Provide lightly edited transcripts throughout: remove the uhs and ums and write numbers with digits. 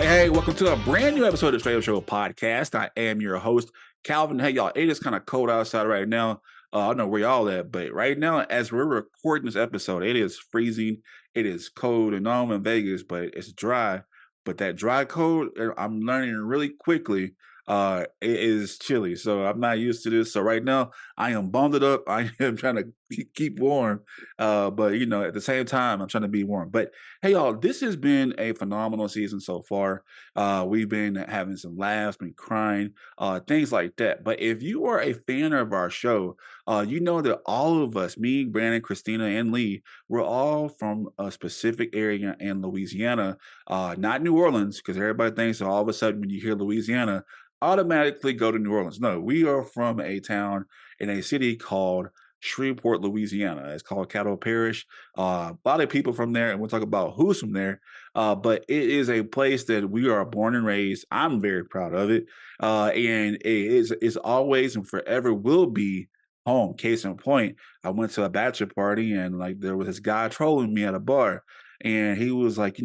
Hey, welcome to a brand new episode of Straight Up Show podcast. I am your host, Calvin. Hey, y'all, it is kind of cold outside right now. I don't know where y'all at, but right now, as we're recording this episode, it is freezing. It is cold, and I'm in Vegas, but it's dry. But that dry cold, I'm learning really quickly. It is chilly, so I'm not used to this. So right now, I am bundled up. I am trying to keep warm, but at the same time, I'm trying to be warm. But hey, y'all, this has been a phenomenal season so far. We've been having some laughs, been crying, things like that. But if you are a fan of our show, you know that all of us, me, Brandon, Christina, and Lee, we're all from a specific area in Louisiana, not New Orleans, because everybody thinks that all of a sudden when you hear Louisiana, automatically go to New Orleans. No, we are from a town in a city called Shreveport, Louisiana. It's called Caddo Parish. A lot of people from there, and we'll talk about who's from there. But it is a place that we are born and raised. I'm very proud of it, and it's always and forever will be home. Case in point, I went to a bachelor party, and like there was this guy trolling me at a bar, and he was like,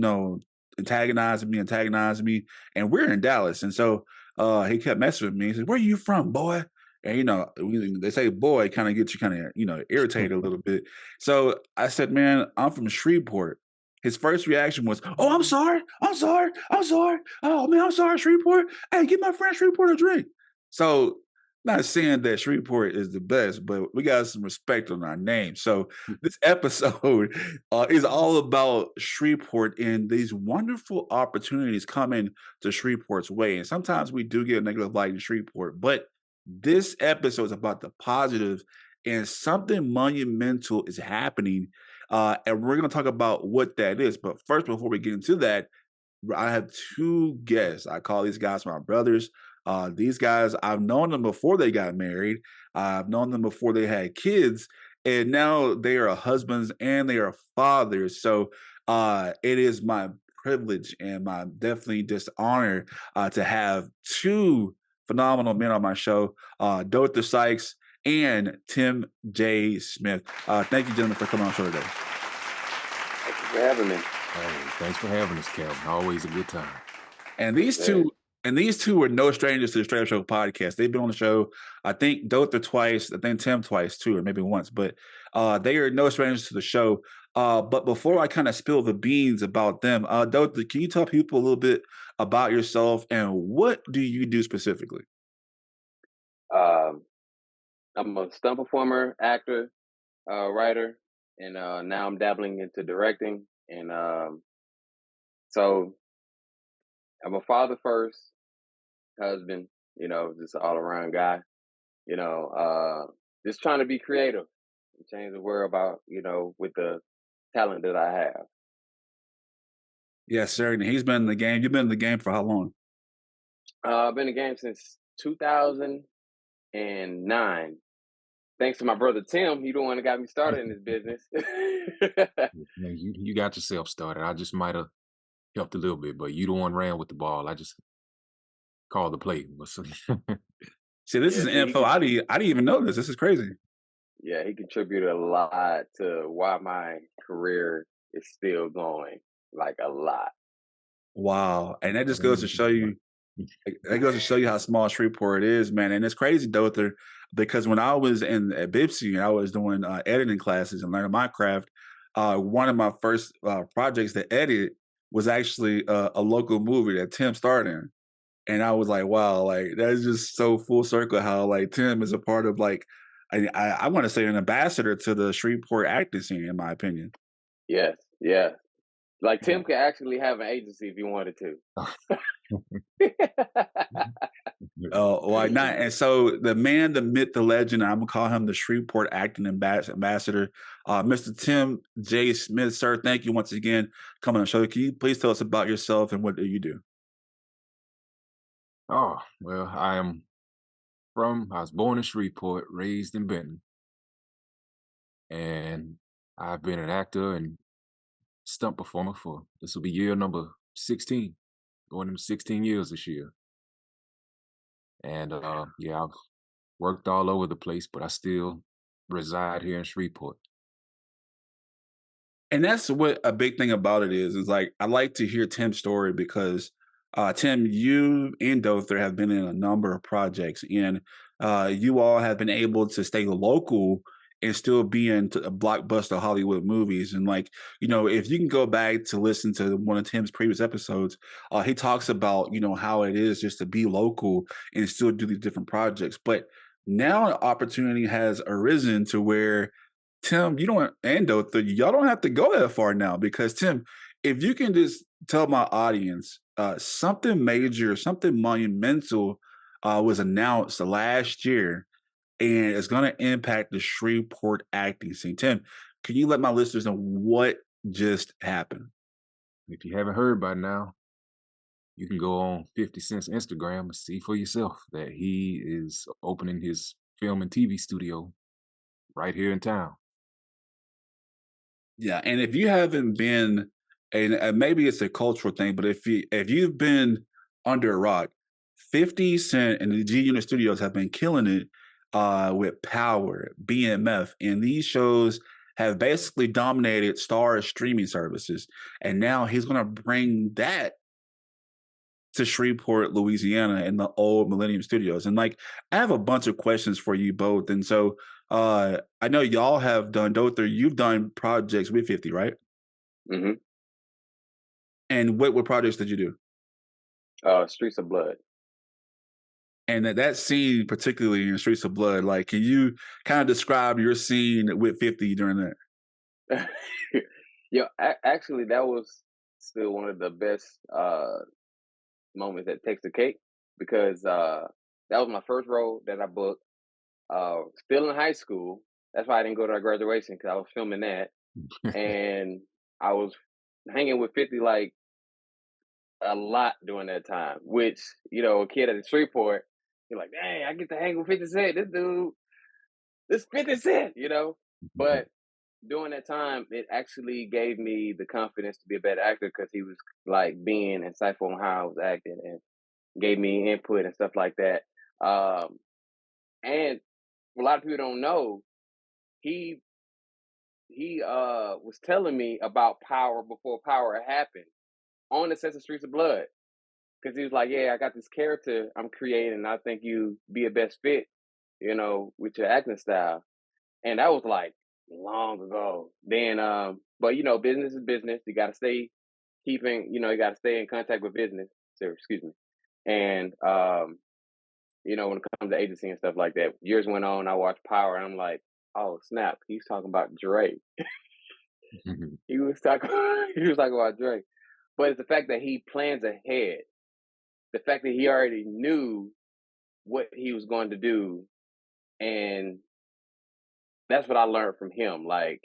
antagonizing me, and we're in Dallas, and so he kept messing with me. He said, "Where you from, boy?" And they say boy kind of gets you kind of irritated a little bit. So I said, "Man, I'm from Shreveport." His first reaction was, "Oh, I'm sorry. I'm sorry. I'm sorry. Oh man, I'm sorry, Shreveport. Hey, get my friend Shreveport a drink." So not saying that Shreveport is the best, but we got some respect on our name. So this episode is all about Shreveport and these wonderful opportunities coming to Shreveport's way. And sometimes we do get a negative light in Shreveport, but this episode is about the positive, and something monumental is happening. And we're going to talk about what that is. But first, before we get into that, I have two guests. I call these guys my brothers. These guys, I've known them before they got married. I've known them before they had kids, and now they are husbands and they are fathers. So it is my privilege and my definitely just honor to have two phenomenal men on my show, Dother Sykes and Tim J. Smith. Thank you, gentlemen, for coming on the show today. Thank you for having me. Hey, thanks for having us, Calvin. Always a good time. And these two were no strangers to the Straight Up Show podcast. They've been on the show, I think Dother twice, I think Tim twice too, or maybe once. But they are no strangers to the show. But before I kind of spill the beans about them, Dother, can you tell people a little bit about yourself and what do you do specifically? I'm a stunt performer, actor, writer, and now I'm dabbling into directing. And so I'm a father first, husband, just an all around guy, just trying to be creative and change the world about, with the talent that I have. Yes, sir. And he's been in the game. You've been in the game for how long? I've been in the game since 2009. Thanks to my brother Tim, he the one that got me started in this business. Man, you got yourself started. I just might have helped a little bit, but you the one ran with the ball. I just called the play. See, this is info. I didn't even know this. This is crazy. Yeah, he contributed a lot to why my career is still going, like a lot. Wow. And that just goes to show you, how small Shreveport is, man. And it's crazy, Dother, because when I was at Bipsy and I was doing editing classes and learning my craft, one of my first projects to edit was actually a local movie that Tim starred in. And I was like, wow, like that's just so full circle how like Tim is a part of like, I want to say an ambassador to the Shreveport acting scene, in my opinion. Yes, yeah. Like Tim could actually have an agency if he wanted to. Why not? And so the man, the myth, the legend, I'm gonna call him the Shreveport acting ambassador, Mr. Tim J. Smith, sir. Thank you once again coming on the show. Can you please tell us about yourself and what do you do? Oh, well, I was born in Shreveport, raised in Benton. And I've been an actor and stunt performer this will be year number 16, going into 16 years this year. And yeah, I've worked all over the place, but I still reside here in Shreveport. And that's what a big thing about it is like I like to hear Tim's story because Tim, you and Dother have been in a number of projects, and you all have been able to stay local and still be in blockbuster Hollywood movies. And like, if you can go back to listen to one of Tim's previous episodes, he talks about how it is just to be local and still do these different projects. But now an opportunity has arisen to where Tim, you don't and Dother, y'all don't have to go that far now because Tim, if you can just tell my audience something major, something monumental was announced last year, and it's going to impact the Shreveport acting scene. Tim, can you let my listeners know what just happened? If you haven't heard by now, you can go on 50 Cent's Instagram and see for yourself that he is opening his film and TV studio right here in town. Yeah, and if you haven't been, and maybe it's a cultural thing, but if you've been under a rock, 50 Cent and the G Unit Studios have been killing it with Power, BMF, and these shows have basically dominated Star streaming services. And now he's going to bring that to Shreveport, Louisiana, in the old Millennium Studios. And like, I have a bunch of questions for you both. And so, I know y'all have done Dother. You've done projects with 50, right? Hmm. And what projects did you do? Streets of Blood. And that scene, particularly in Streets of Blood, like, can you kind of describe your scene with 50 during that? Actually, that was still one of the best moments that takes the cake because that was my first role that I booked. Still in high school. That's why I didn't go to our graduation because I was filming that, and I was hanging with 50 like a lot during that time. Which a kid at the Shreveport, you're like, dang, I get to hang with 50 Cent. This dude, this 50 Cent, But during that time, it actually gave me the confidence to be a better actor because he was like being insightful on how I was acting and gave me input and stuff like that. And a lot of people don't know, he was telling me about Power before Power happened on the set of Streets of Blood because he was like, "Yeah, I got this character I'm creating, and I think you be a best fit, with your acting style." And that was like long ago. Then, but business is business. You got to stay you got to stay in contact with business. So, excuse me. And when it comes to agency and stuff like that, years went on. I watched Power, and I'm like, oh snap, he's talking about Dre. He was talking, he was talking about Dre. But it's the fact that he plans ahead. The fact that he already knew what he was going to do, and that's what I learned from him. Like,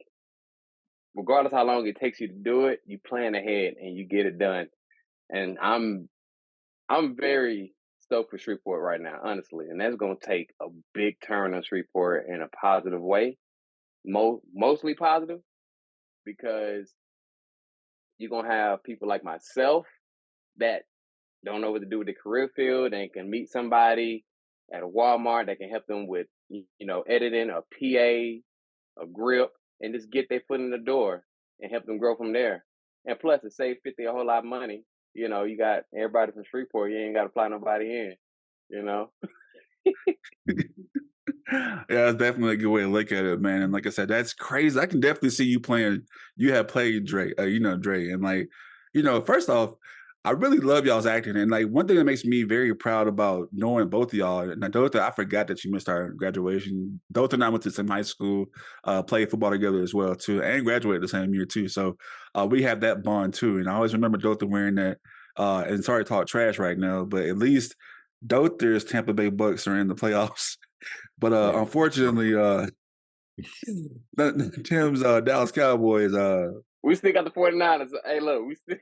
regardless how long it takes you to do it, you plan ahead and you get it done. And I'm very stoked for Shreveport right now, honestly. And that's gonna take a big turn on Shreveport in a positive way. Mostly positive, because you're gonna have people like myself that don't know what to do with the career field and can meet somebody at a Walmart that can help them with editing, a PA, a grip, and just get their foot in the door and help them grow from there. And plus, it saves 50 a whole lot of money. You got everybody from Shreveport. You ain't got to fly nobody in. You know. Yeah, that's definitely a good way to look at it, man. And like I said, that's crazy. I can definitely see you playing. You have played Dre, Dre, and like, first off, I really love y'all's acting. And like, one thing that makes me very proud about knowing both of y'all. And Dother, I forgot that you missed our graduation. Dother and I went to the same high school, played football together as well too, and graduated the same year too. So we have that bond too. And I always remember Dother wearing that. And sorry to talk trash right now, but at least Dother's Tampa Bay Bucks are in the playoffs. But Yeah. unfortunately, Tim's Dallas Cowboys. We still got the 49ers. Hey, look, we still.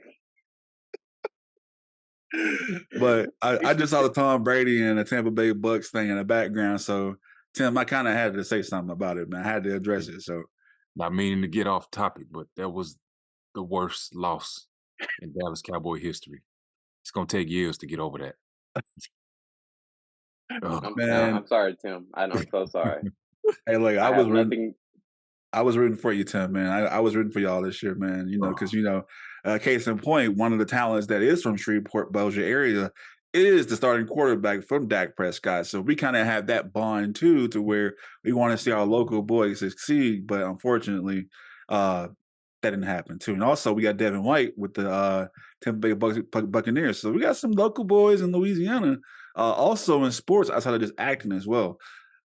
But I just saw the Tom Brady and the Tampa Bay Bucks thing in the background. So Tim, I kind of had to say something about it, man. I had to address it. So Not meaning to get off topic, but that was the worst loss in Dallas Cowboy history. It's gonna take years to get over that. Oh. man, I'm sorry, Tim. I'm so sorry. hey, look, I I have was nothing. I was rooting for you, Tim, man. I was rooting for y'all this year, man. Because Oh, case in point, one of the talents that is from Shreveport-Bossier area is the starting quarterback from Dak Prescott. So we kind of have that bond too, to where we want to see our local boys succeed. But unfortunately, uh, that didn't happen too. And also, we got Devin White with the Tampa Bay Buccaneers. So we got some local boys in Louisiana, also in sports outside of just acting as well.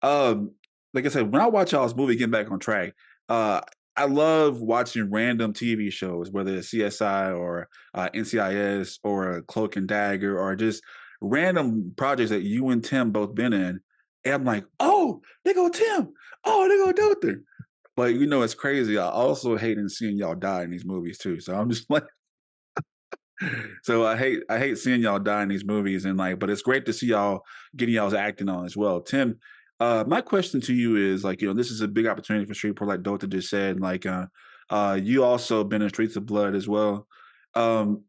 Um, like I said, when I watch y'all's movie, getting back on track, uh, I love watching random TV shows, whether it's CSI or NCIS or Cloak and Dagger or just random projects that you and Tim both been in. And I'm like, oh, they go Tim. Oh, they go Dother. But it's crazy. I also hate seeing y'all die in these movies too. So I'm just like, so I hate seeing y'all die in these movies, and like, but it's great to see y'all getting y'all's acting on as well. Tim, my question to you is like, this is a big opportunity for Shreveport, like Dota just said. Like, you also been in Streets of Blood as well. Um,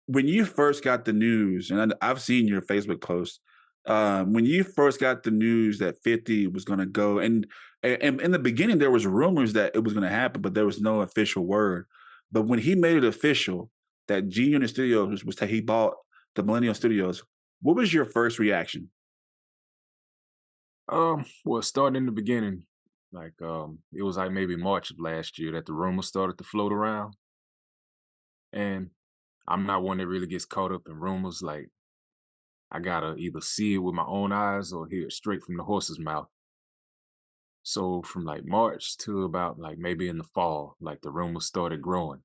when you first got the news, and I've seen your Facebook post, when you first got the news that 50 was going to go, and in the beginning there was rumors that it was going to happen, but there was no official word. But when he made it official that G Unit Studios was that he bought the Millennium Studios, what was your first reaction? well, starting in the beginning, like it was like maybe March of last year that the rumors started to float around, and I'm not one that really gets caught up in rumors. Like I gotta either see it with my own eyes or hear it straight from the horse's mouth. So from like March to about like maybe in the fall, like the rumors started growing.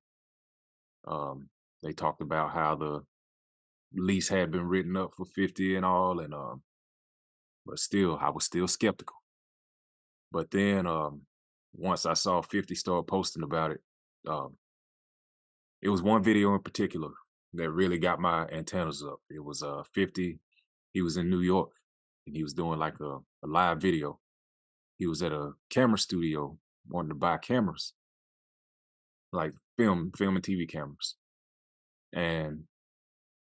They talked about how the lease had been written up for 50 and all, and but still, I was still skeptical. But then once I saw 50 start posting about it, um, it was one video in particular that really got my antennas up. It was 50. He was in New York and he was doing like a live video. He was at a camera studio wanting to buy cameras, like film and TV cameras. And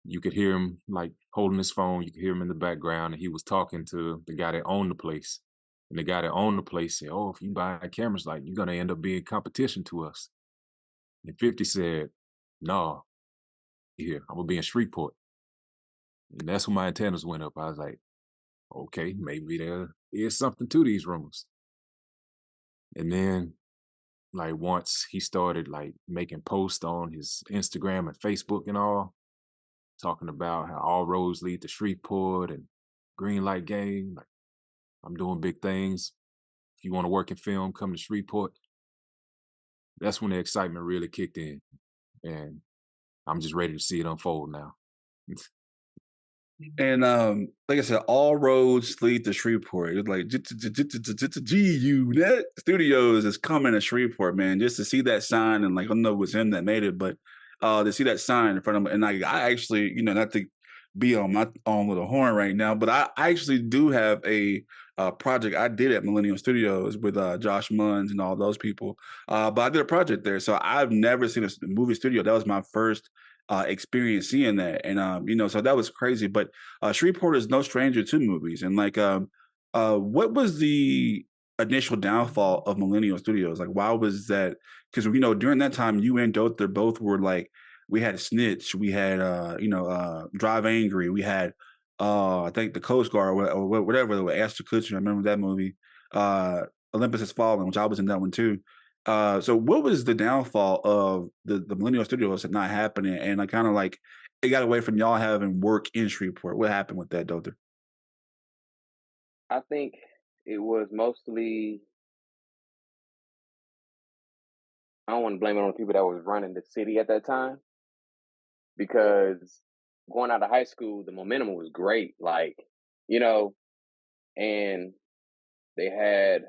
you could hear him like holding his phone. You could hear him in the background, and he was talking to the guy that owned the place. And the guy that owned the place said, "Oh, if you buy cameras, like you're gonna end up being competition to us." And 50 said, "No, here I'm gonna be in Shreveport." And that's when my antennas went up. I was like, "Okay, maybe there is something to these rumors." And then, like once he started like making posts on his Instagram and Facebook and all, talking about how all roads lead to Shreveport and green light gang. Like I'm doing big things. If you want to work in film, come to Shreveport. That's when the excitement really kicked in. And I'm just ready to see it unfold now. And like I said, all roads lead to Shreveport. It's like G-Unit Studios is coming to Shreveport, man. Just to see that sign, and like I don't know what's him that made it, but to see that sign in front of me, and I actually, not to be on my own little horn right now, but I actually do have a project I did at Millennium Studios with Josh Munns and all those people. But I did a project there, so I've never seen a movie studio. That was my first experience seeing that, and so that was crazy. But Shreveport is no stranger to movies, and like, what was the initial downfall of Millennial Studios? Like, why was that? Because during that time, you and Dother both were like, we had Snitch, we had Drive Angry, we had I think the Coast Guard or whatever, Ashton Kutcher. I remember that movie. Olympus Has Fallen, which I was in that one too. So what was the downfall of the Millennial Studios not happening, and like kind of like it got away from y'all having work in Shreveport? What happened with that, Dother? I think it was mostly, I don't want to blame it on the people that was running the city at that time, because going out of high school, the momentum was great. Like, you know, and they had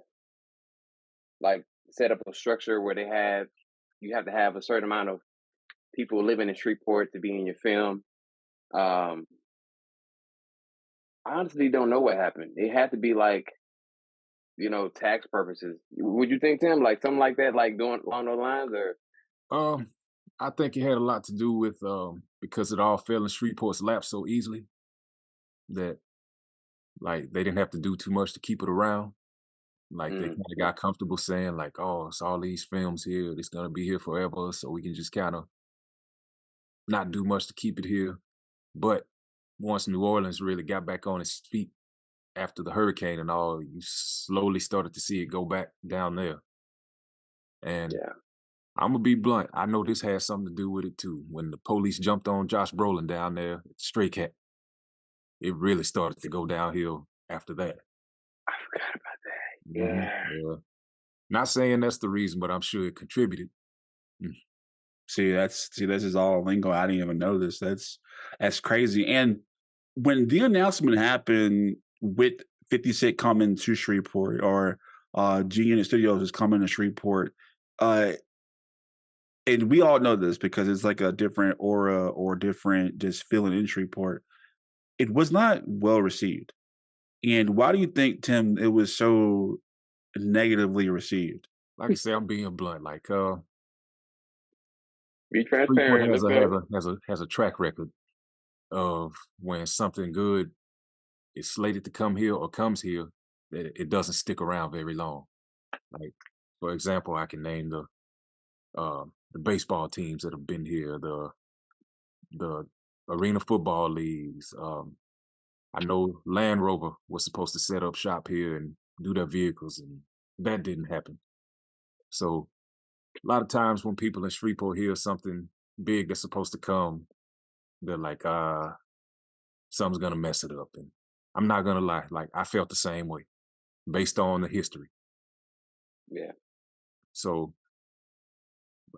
like set up a structure where you have to have a certain amount of people living in Shreveport to be in your film. Um, I honestly don't know what happened. It had to be like, tax purposes. Would you think, Tim, like something like that, like doing along those lines, or Um, I think it had a lot to do with because it all fell in Shreveport's lap so easily that like they didn't have to do too much to keep it around. Like they Mm, kind of yeah, got comfortable saying like, "Oh, it's all these films here. It's gonna be here forever, so we can just kind of not do much to keep it here." But once New Orleans really got back on its feet after the hurricane and all, you slowly started to see it go back down there. And yeah. I'm gonna be blunt. I know this has something to do with it too. When the police jumped on Josh Brolin down there, at Stray Cat, it really started to go downhill after that. I forgot about that. Mhm. Yeah. Yeah. Not saying that's the reason, but I'm sure it contributed. Mm. See, this is all lingo. I didn't even know this. That's crazy. And when the announcement happened with 50 Cent coming to Shreveport or G Studios is coming to Shreveport, uh, and we all know this because it's like a different aura or different just feeling in Shreveport. It was not well received. And why do you think, Tim, it was so negatively received? Like I say, I'm being blunt. Like Be Freeport transparent. has Look a up. track record of when something good is slated to come here or comes here, that it doesn't stick around very long. Like for example, I can name the baseball teams that have been here, the arena football leagues. I know Land Rover was supposed to set up shop here and do their vehicles, and that didn't happen. So a lot of times when people in Shreveport hear something big that's supposed to come, they're like, something's gonna mess it up. And I'm not gonna lie, like I felt the same way based on the history. Yeah. So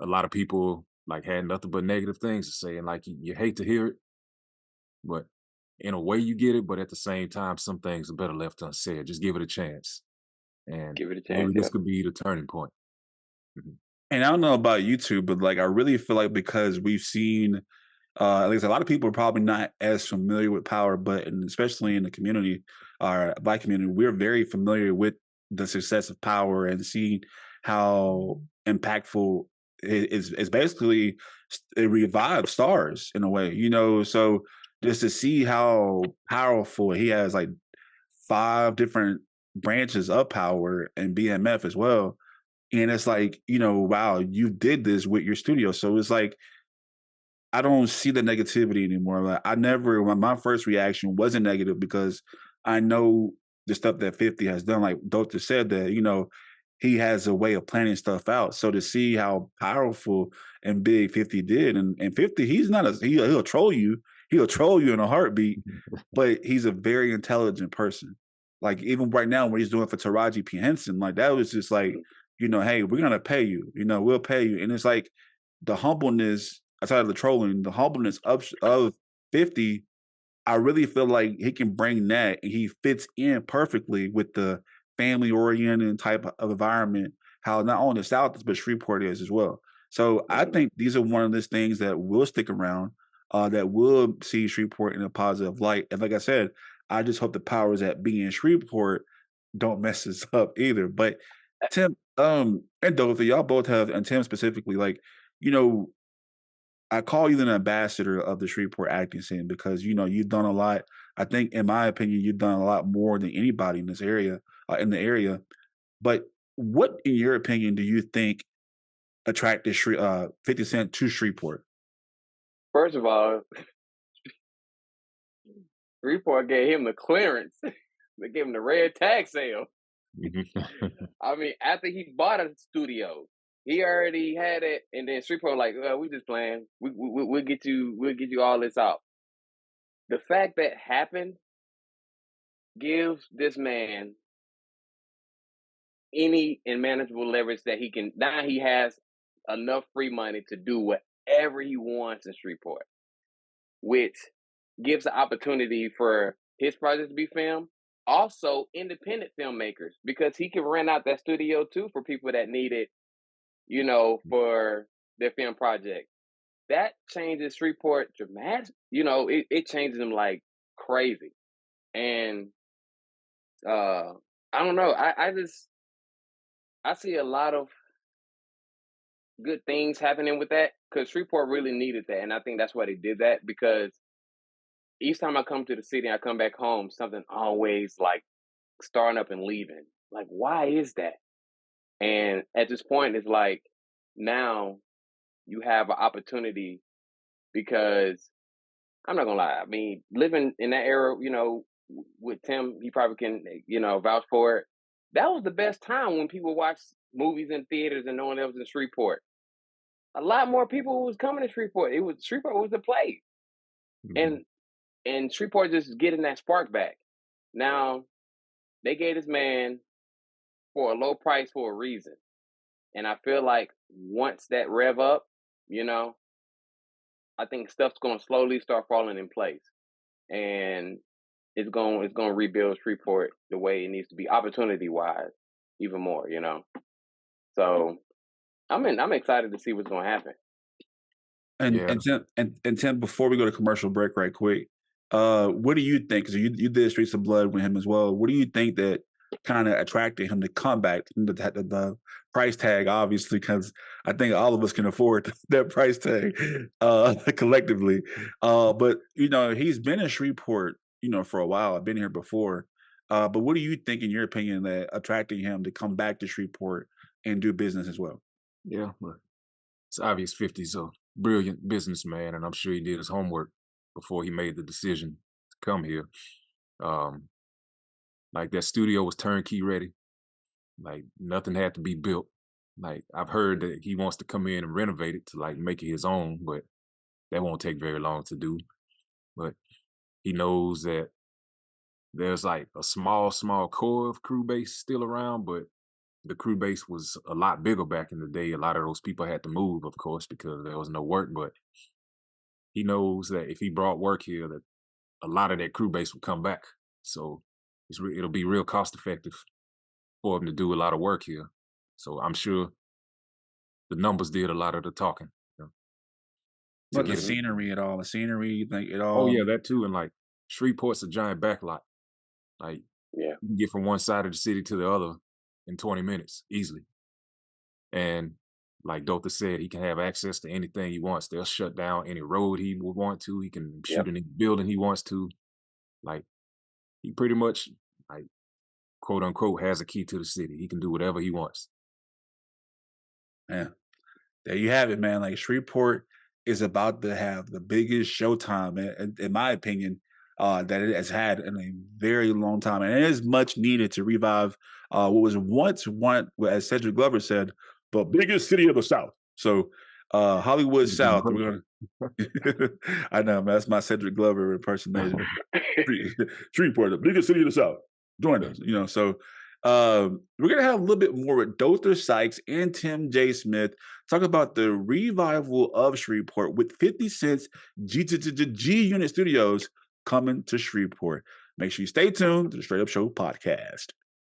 a lot of people like had nothing but negative things to say, and like you hate to hear it, but in a way you get it, but at the same time, some things are better left unsaid. Just give it a chance, and Give it a maybe chance. this Yep. could be the turning point. Mhm. And I don't know about YouTube, but like I really feel like because we've seen at least a lot of people are probably not as familiar with power, but especially in the community, our black community, we're very familiar with the success of power and seeing how impactful is basically it revives stars in a way, you know. So just to see how powerful he has, like 5 different branches of power and BMF as well. And it's like, you know, wow, you did this with your studio. So it's like I don't see the negativity anymore. Like I never, my first reaction wasn't negative because I know the stuff that 50 has done. Like Dother said that, you know, he has a way of planning stuff out. So to see how powerful and big 50 did, and 50, he's not he'll troll you. He'll troll you in a heartbeat, but he's a very intelligent person. Like even right now, what he's doing for Taraji P. Henson, like that was just like, you know, hey, we're gonna pay you. You know, we'll pay you. And it's like the humbleness outside of the trolling, the humbleness of 50, I really feel like he can bring that and he fits in perfectly with the family oriented type of environment, how not only the South is, but Shreveport is as well. So I Mm-hmm. think these are one of those things that will stick around, that will see Shreveport in a positive light. And like I said, I just hope the powers that be in Shreveport don't mess this up either. But Tim, and Dotha, y'all both have, and Tim specifically, like, you know, I call you an ambassador of the Shreveport acting scene because you know you've done a lot. I think, in my opinion, you've done a lot more than anybody in this area, in the area. But what, in your opinion, do you think attracted 50 Cent to Shreveport? First of all, Report gave him the clearance. They gave him the red tag sale. Mhm. I mean, after he bought a studio, he already had it, and then Shreveport like, well, we just playing. We'll get you all this out. The fact that happened gives this man any and manageable leverage that he can. Now he has enough free money to do whatever he wants in Shreveport, which gives the opportunity for his project to be filmed. Also, independent filmmakers, because he can rent out that studio too for people that need it, you know, for their film project. That changes Shreveport dramatic. You know, it changes them like crazy. And uh I don't know. I see a lot of good things happening with that because Shreveport really needed that. And I think that's why they did that because each time I come to the city and I come back home, something always like starting up and leaving. Like, why is that? And at this point, it's like now you have an opportunity because I'm not gonna lie. I mean, living in that era, with Tim, he probably can, vouch for it. That was the best time when people watched movies in theaters and no one else in Shreveport. A lot more people was coming to Shreveport. Shreveport was the place, Mhm. and Shreveport just getting that spark back. Now they gave this man for a low price for a reason, and I feel like once that rev up, you know, I think stuff's gonna slowly start falling in place, and it's gonna rebuild Shreveport the way it needs to be, opportunity wise, even more. So I'm excited to see what's gonna happen. And Yeah. and Tim, before we go to commercial break, right quick, what do you think? Because you did Streets of Blood with him as well. What do you think that kind of attracted him to come back? The price tag, obviously, because I think all of us can afford that price tag collectively. But he's been in Shreveport, for a while. I've been here before. But what do you think, in your opinion, that attracting him to come back to Shreveport and do business as well? Yeah. But it's obvious 50's a brilliant businessman, and I'm sure he did his homework before he made the decision to come here. Um, like that studio was turnkey ready. Like nothing had to be built. Like I've heard that he wants to come in and renovate it to like make it his own, but that won't take very long to do. But he knows that there's like a small core of crew base still around, but the crew base was a lot bigger back in the day. A lot of those people had to move, of course, because there was no work. But he knows that if he brought work here, that a lot of that crew base would come back. So it'll be real cost effective for him to do a lot of work here. So I'm sure the numbers did a lot of the talking, to But the get him. scenery at all, the scenery, you think it Oh all? yeah, that too. And like Shreveport's a giant backlot. Like Yeah. you can get from one side of the city to the other in 20 minutes easily. And like Dother said, he can have access to anything he wants. They'll shut down any road he would want to. He can shoot Yep. any building he wants to. Like he pretty much, like, quote unquote, has a key to the city. He can do whatever he wants. Yeah. There you have it, man. Like Shreveport is about to have the biggest Showtime, in my opinion, that it has had in a very long time, and it is much needed to revive what was once one, well, as Cedric Glover said, the biggest city of the South. So, Hollywood He's doing South. great. We're gonna. I know, man. That's my Cedric Glover impersonation. Shreveport, the biggest city of the South. Join us, So we're gonna have a little bit more with Dother Sykes and Tim J. Smith talk about the revival of Shreveport with 50 Cent's G Unit Studios coming to Shreveport. Make sure you stay tuned to the Straight Up Show podcast.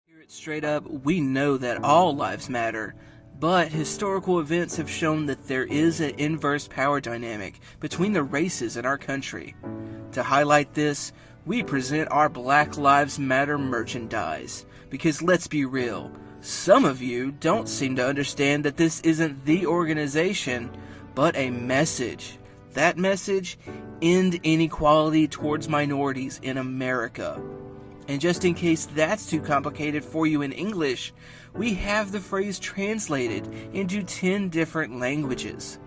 Here at Straight Up, we know that all lives matter, but historical events have shown that there is an inverse power dynamic between the races in our country. To highlight this, we present our Black Lives Matter merchandise. Because let's be real, some of you don't seem to understand that this isn't the organization, but a message. That message: end inequality towards minorities in America. And just in case that's too complicated for you in English, we have the phrase translated into 10 different languages.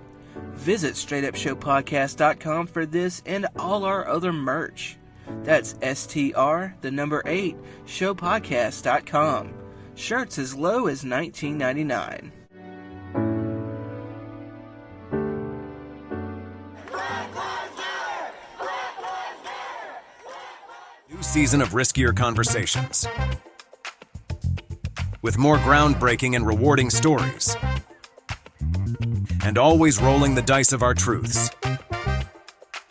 Visit StraightUpShowPodcast.com for this and all our other merch. That's STR8 showpodcast.com. Shirts as low as $19.99. New season of Riskier Conversations. With more groundbreaking and rewarding stories. And always rolling the dice of our truths.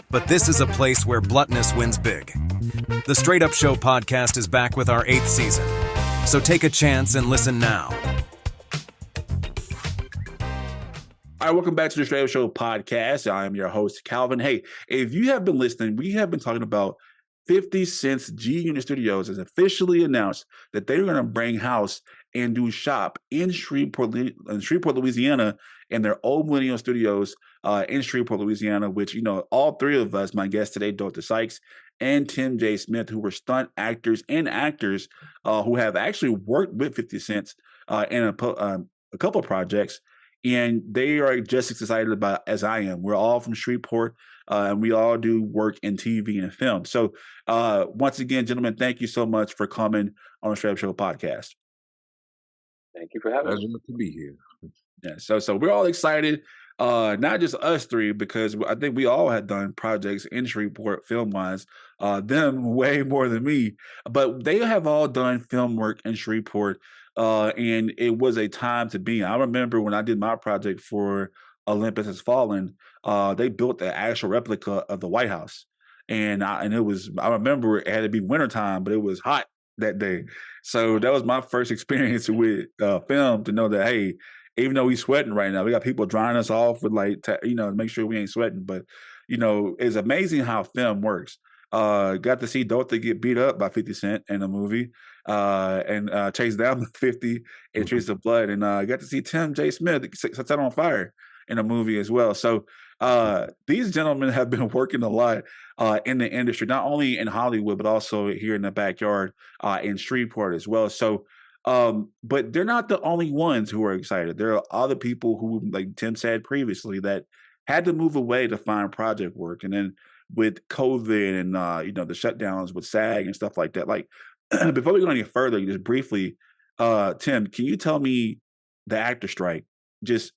But this is a place where bluntness wins big. The Straight Up Show podcast is back with our 8th season. So take a chance and listen now. All right, welcome back to the Straight Up Show podcast. I am your host, Calvin. Hey, if you have been listening, we have been talking about 50 Cent's G Unit Studios has officially announced that they're going to bring house and do shop in Shreveport, Louisiana, in their old Millennium Studios in Shreveport, Louisiana, which, all three of us, my guest today, Dother Sykes and Tim J. Smith, who were stunt actors and actors who have actually worked with 50 Cent in a couple of projects. And they are just as excited about as I am. We're all from Shreveport, and we all do work in TV and film. So once again, gentlemen, thank you so much for coming on the Shreveport Show podcast. Thank you for having Pleasure me. to be here. Yeah, so we're all excited, not just us three, because I think we all had done projects in Shreveport film-wise, them way more than me, but they have all done film work in Shreveport, and it was a time to be. I remember when I did my project for Olympus Has Fallen, they built the actual replica of the White House, and I remember it had to be wintertime, but it was hot that day. So that was my first experience with film, to know that, hey, even though we sweating right now, we got people drying us off with to make sure we ain't sweating. But, it's amazing how film works. Got to see Dother get beat up by 50 Cent in a movie and chase down the 50 and Streets of Blood. And got to see Tim J. Smith set on fire in a movie as well. So these gentlemen have been working a lot in the industry, not only in Hollywood, but also here in the backyard in Shreveport as well. So but they're not the only ones who are excited. There are other people who, like Tim said previously, that had to move away to find project work. And then with COVID and the shutdowns with SAG and stuff like that. Like before we go any further, just briefly, Tim, can you tell me the actor strike? Just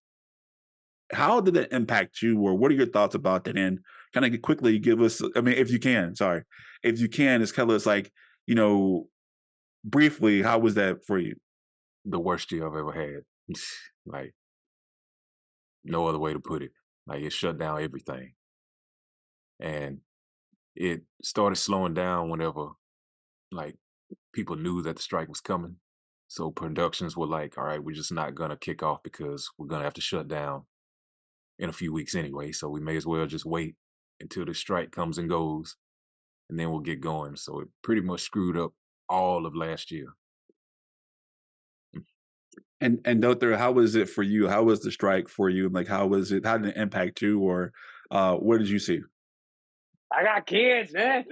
how did that impact you, or what are your thoughts about that? And kind of quickly give us, if you can, just tell us briefly, how was that for you? The worst year I've ever had. Like, no other way to put it. Like, it shut down everything. And it started slowing down whenever, like, people knew that the strike was coming. So productions were like, all right, we're just not going to kick off because we're going to have to shut down in a few weeks anyway. So we may as well just wait until the strike comes and goes, and then we'll get going. So it pretty much screwed up all of last year. And Dother, how was it for you? How was the strike for you? Like, how was it? How did it impact you, or what did you see? I got kids, man.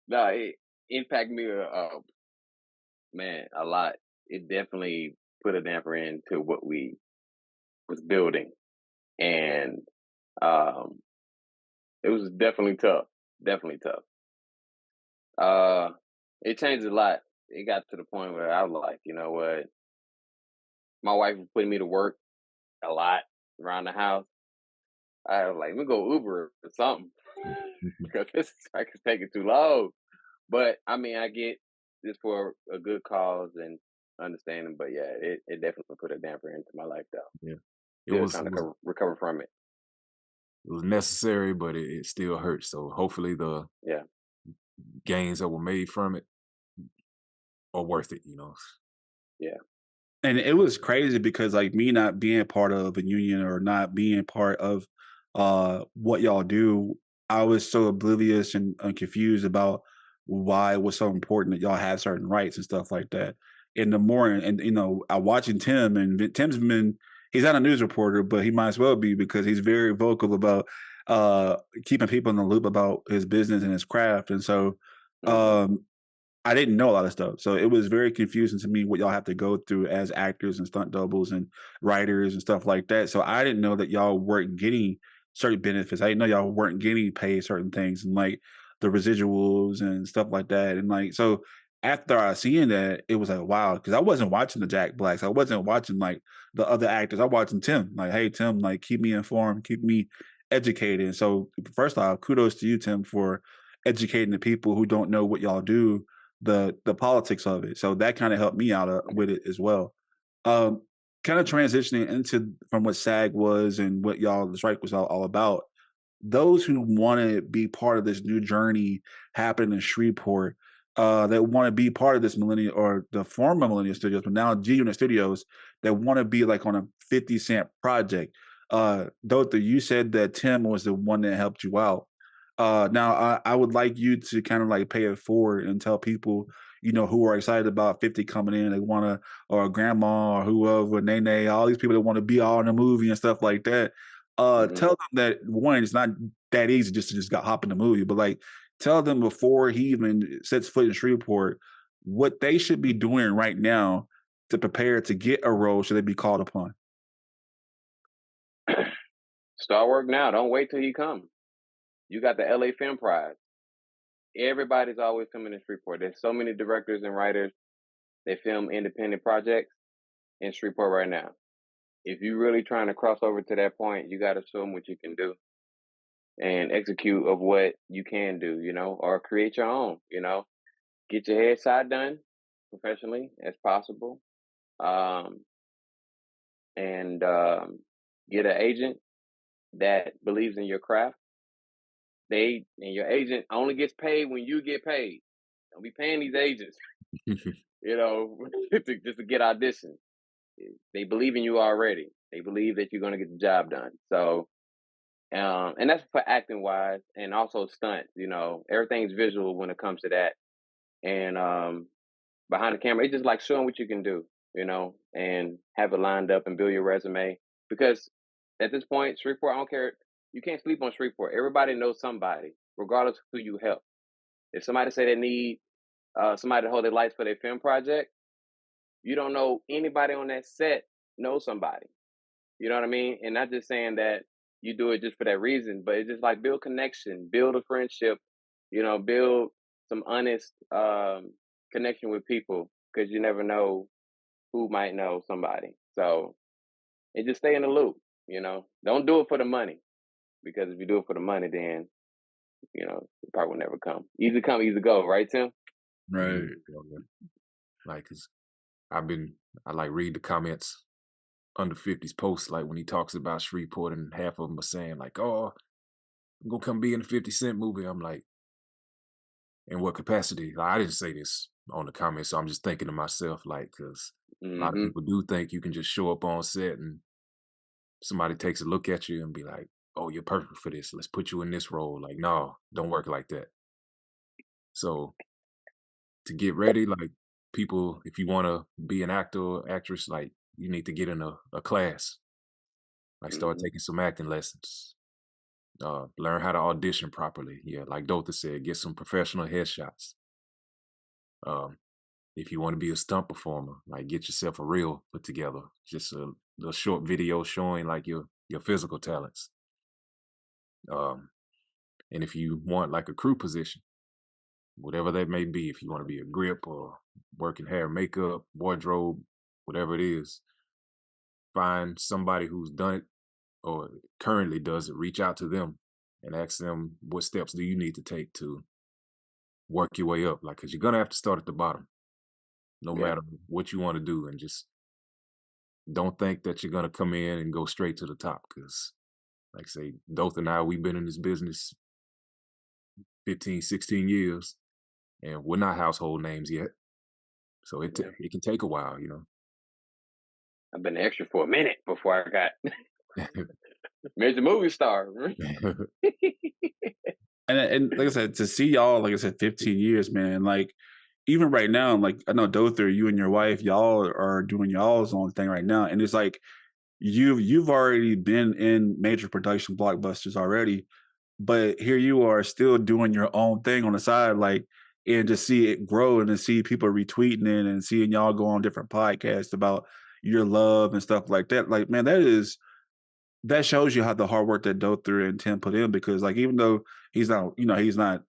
No, it impacted me, man, a lot. It definitely put a damper into what we was building, and it was definitely tough. Definitely tough. It changed a lot. It got to the point where I was like, you know what? My wife was putting me to work a lot around the house. I was like, we go Uber or something because this strike is taking too long. But I get this for a good cause and understanding. But yeah, it definitely put a damper into my life, though. Yeah, Still trying to recover from it. It was necessary, but it still hurts. So hopefully the gains that were made from it are worth it, Yeah. And it was crazy because, like, me not being part of a union or not being part of what y'all do, I was so oblivious and confused about why it was so important that y'all have certain rights and stuff like that. And the more, and I'm watching Tim, and he's not a news reporter, but he might as well be, because he's very vocal about keeping people in the loop about his business and his craft. And so I didn't know a lot of stuff. So it was very confusing to me what y'all have to go through as actors and stunt doubles and writers and stuff like that. So I didn't know that y'all weren't getting certain benefits. I didn't know y'all weren't getting paid certain things, and like the residuals and stuff like that. And like, so after I seen that, it was like, wow, because I wasn't watching the Jack Blacks. I wasn't watching like the other actors. I was watching Tim. Like, hey, Tim, like, keep me informed, keep me educated. And so first off, kudos to you, Tim, for educating the people who don't know what y'all do, the politics of it. So that kind of helped me out with it as well. Kind of transitioning into from what SAG was and what y'all the strike was all about. Those who want to be part of this new journey happening in Shreveport, that want to be part of this Millennium, or the former Millennium Studios, but now G-Unit Studios, that want to be like on a 50 Cent project. Dother, you said that Tim was the one that helped you out. Now, I would like you to kind of like pay it forward and tell people, who are excited about 50 coming in, they want to, or grandma or whoever, Nene, all these people that want to be all in the movie and stuff like that. Mhm. Tell them that one, it's not that easy just to hop in the movie, but like tell them before he even sets foot in Shreveport what they should be doing right now to prepare to get a role should they be called upon. Start work now. Don't wait till he comes. You got the LA Film Prize. Everybody's always filming in Shreveport. There's so many directors and writers that film independent projects in Shreveport right now. If you're really trying to cross over to that point, you got to show them what you can do and execute of what you can do, or create your own, get your headshot done professionally as possible. Um, and get an agent that believes in your craft. And your agent only gets paid when you get paid. Don't be paying these agents, just to get auditions. They believe in you already. They believe that you're going to get the job done. So, and that's for acting wise, and also stunts. Everything's visual when it comes to that. And behind the camera, it's just like showing what you can do, and have it lined up and build your resume. Because at this point, Shreveport, I don't care. You can't sleep on Shreveport. Everybody knows somebody, regardless of who you help. If somebody say they need somebody to hold their lights for their film project, you don't know anybody on that set knows somebody. You know what I mean? And not just saying that you do it just for that reason, but it's just like build connection, build a friendship, build some honest connection with people, because you never know who might know somebody. So, and just stay in the loop. Don't do it for the money, because if you do it for the money, then it probably will never come. Easy come, easy go, right, Tim? Right. Like, cause I like read the comments under 50's posts, like when he talks about Shreveport, and half of them are saying like, "Oh, I'm gonna come be in the 50 Cent movie." I'm like, in what capacity? Like, I didn't say this on the comments, so I'm just thinking to myself, like, because a lot of Mm-hmm. people do think you can just show up on set and somebody takes a look at you and be like, "Oh, you're perfect for this. Let's put you in this role." Like, no, don't work like that. So to get ready, like people, if you want to be an actor or actress, like you need to get in a class, like start Mm-hmm. taking some acting lessons, learn how to audition properly. Yeah, like Dother said, get some professional headshots. Um, if you want to be a stunt performer, like get yourself a reel put together, just a short video showing like your physical talents. And if you want like a crew position, whatever that may be, if you want to be a grip or working hair, makeup, wardrobe, whatever it is, find somebody who's done it or currently does it, reach out to them and ask them what steps do you need to take to work your way up. Like, cause you're going to have to start at the bottom, no Yeah. matter what you want to do. And just don't think that you're going to come in and go straight to the top. Cause like I say, Doth and I, we've been in this business 15, 16 years and we're not household names yet. So it can take a while, I've been extra for a minute before I got major movie star. And like I said, to see y'all, like I said, 15 years, man, like even right now, like I know Dother, you and your wife, y'all are doing y'all's own thing right now. And it's like you've already been in major production blockbusters already, but here you are still doing your own thing on the side, like, and to see it grow and to see people retweeting it and seeing y'all go on different podcasts about your love and stuff like that. Like, man, that shows you how the hard work that Dother and Tim put in, because like even though he's not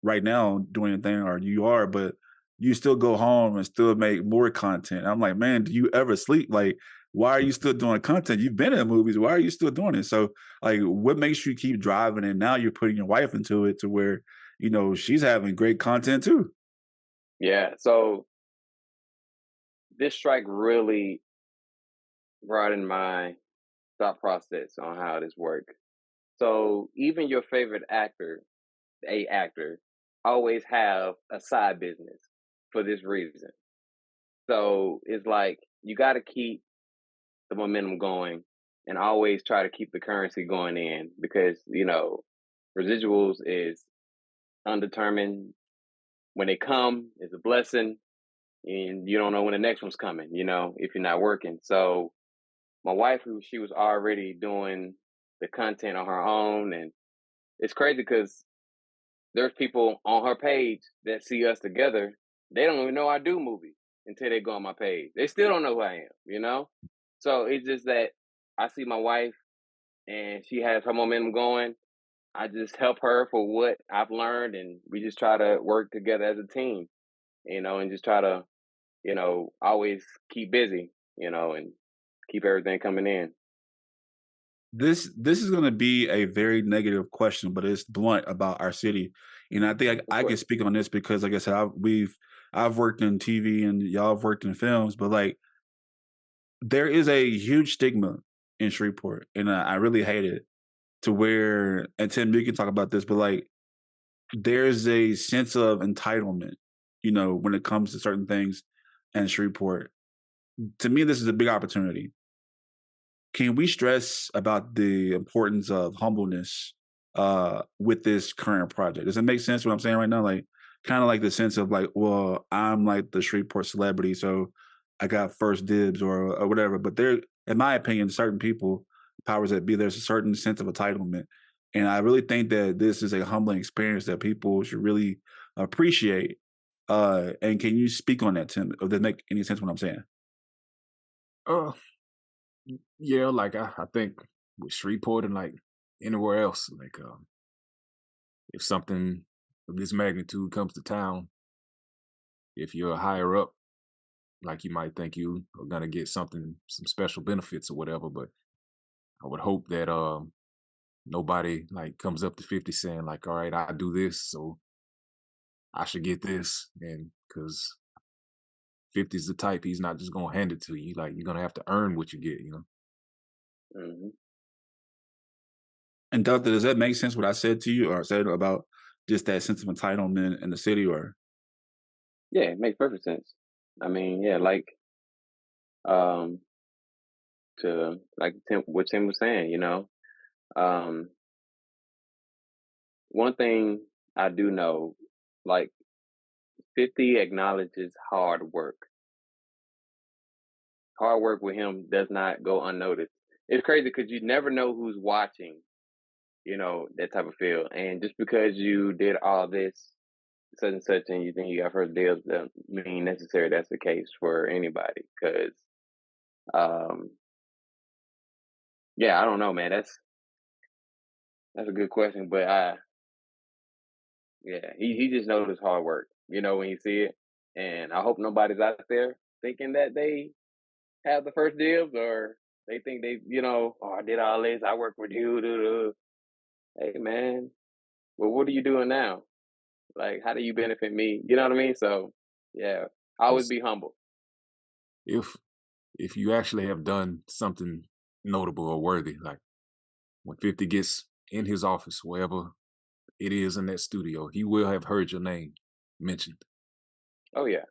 right now doing anything, or you are, but you still go home and still make more content. I'm like, man, do you ever sleep? Like, why are you still doing content? You've been in movies. Why are you still doing it? So like, what makes you keep driving? And now you're putting your wife into it to where, she's having great content too. Yeah. So this strike really broadened my thought process on how this works. So even your favorite actor, always have a side business for this reason. So it's like you got to keep the momentum going and always try to keep the currency going in, because residuals is undetermined. When they come, it's a blessing, and you don't know when the next one's coming, if you're not working. So my wife, who she was already doing the content on her own. And it's crazy because there's people on her page that see us together. They don't even know I do movies until they go on my page. They still don't know who I am, So it's just that I see my wife and she has her momentum going. I just help her for what I've learned, and we just try to work together as a team, and just try to, always keep busy, and keep everything coming in. This is going to be a very negative question, but it's blunt about our city. And I think Of I can course. speak on this because, like I said, I've worked in TV and y'all have worked in films, but like there is a huge stigma in Shreveport, and I really hate it. To where, and Tim, you can talk about this, but like there's a sense of entitlement, when it comes to certain things in Shreveport. To me, this is a big opportunity. Can we stress about the importance of humbleness with this current project? Does it make sense what I'm saying right now? Like, kind of like the sense of like, well, I'm like the Shreveport celebrity, so I got first dibs or whatever. But there, in my opinion, certain people, powers that be, there's a certain sense of entitlement, and I really think that this is a humbling experience that people should really appreciate. And can you speak on that, Tim? Does that make any sense what I'm saying? Uh, yeah, like I think with Shreveport and like anywhere else, like if something of this magnitude comes to town, if you're higher up, like you might think you are gonna get some special benefits or whatever, but I would hope that nobody like comes up to 50 saying like, all right, I do this, so I should get this. And because 50's the type, he's not just gonna hand it to you. Like you're gonna have to earn what you get. Hmm. And Dother, does that make sense what I said to you or said about just that sense of entitlement in the city or? Yeah, it makes perfect sense. I mean, yeah, like um to like what Tim was saying, Um one thing I do know, like 50 acknowledges hard work. Hard work with him does not go unnoticed. It's crazy because you never know who's watching, that type of feel. And just because you did all this, such and such, and you think you got first deals, doesn't mean necessarily that's the case for anybody. Because, um, yeah, I don't know, man. That's a good question, but yeah, he just knows his hard work, when you see it. And I hope nobody's out there thinking that they have the first dibs or they think they, oh, I did all this, I work with you. Duh, duh. Hey, man, well, what are you doing now? Like, how do you benefit me? You know what I mean? So, yeah, always 'Cause be humble. if if you actually have done something notable or worthy, like when 50 gets in his office, wherever it is in that studio, he will have heard your name mentioned. Oh, yeah,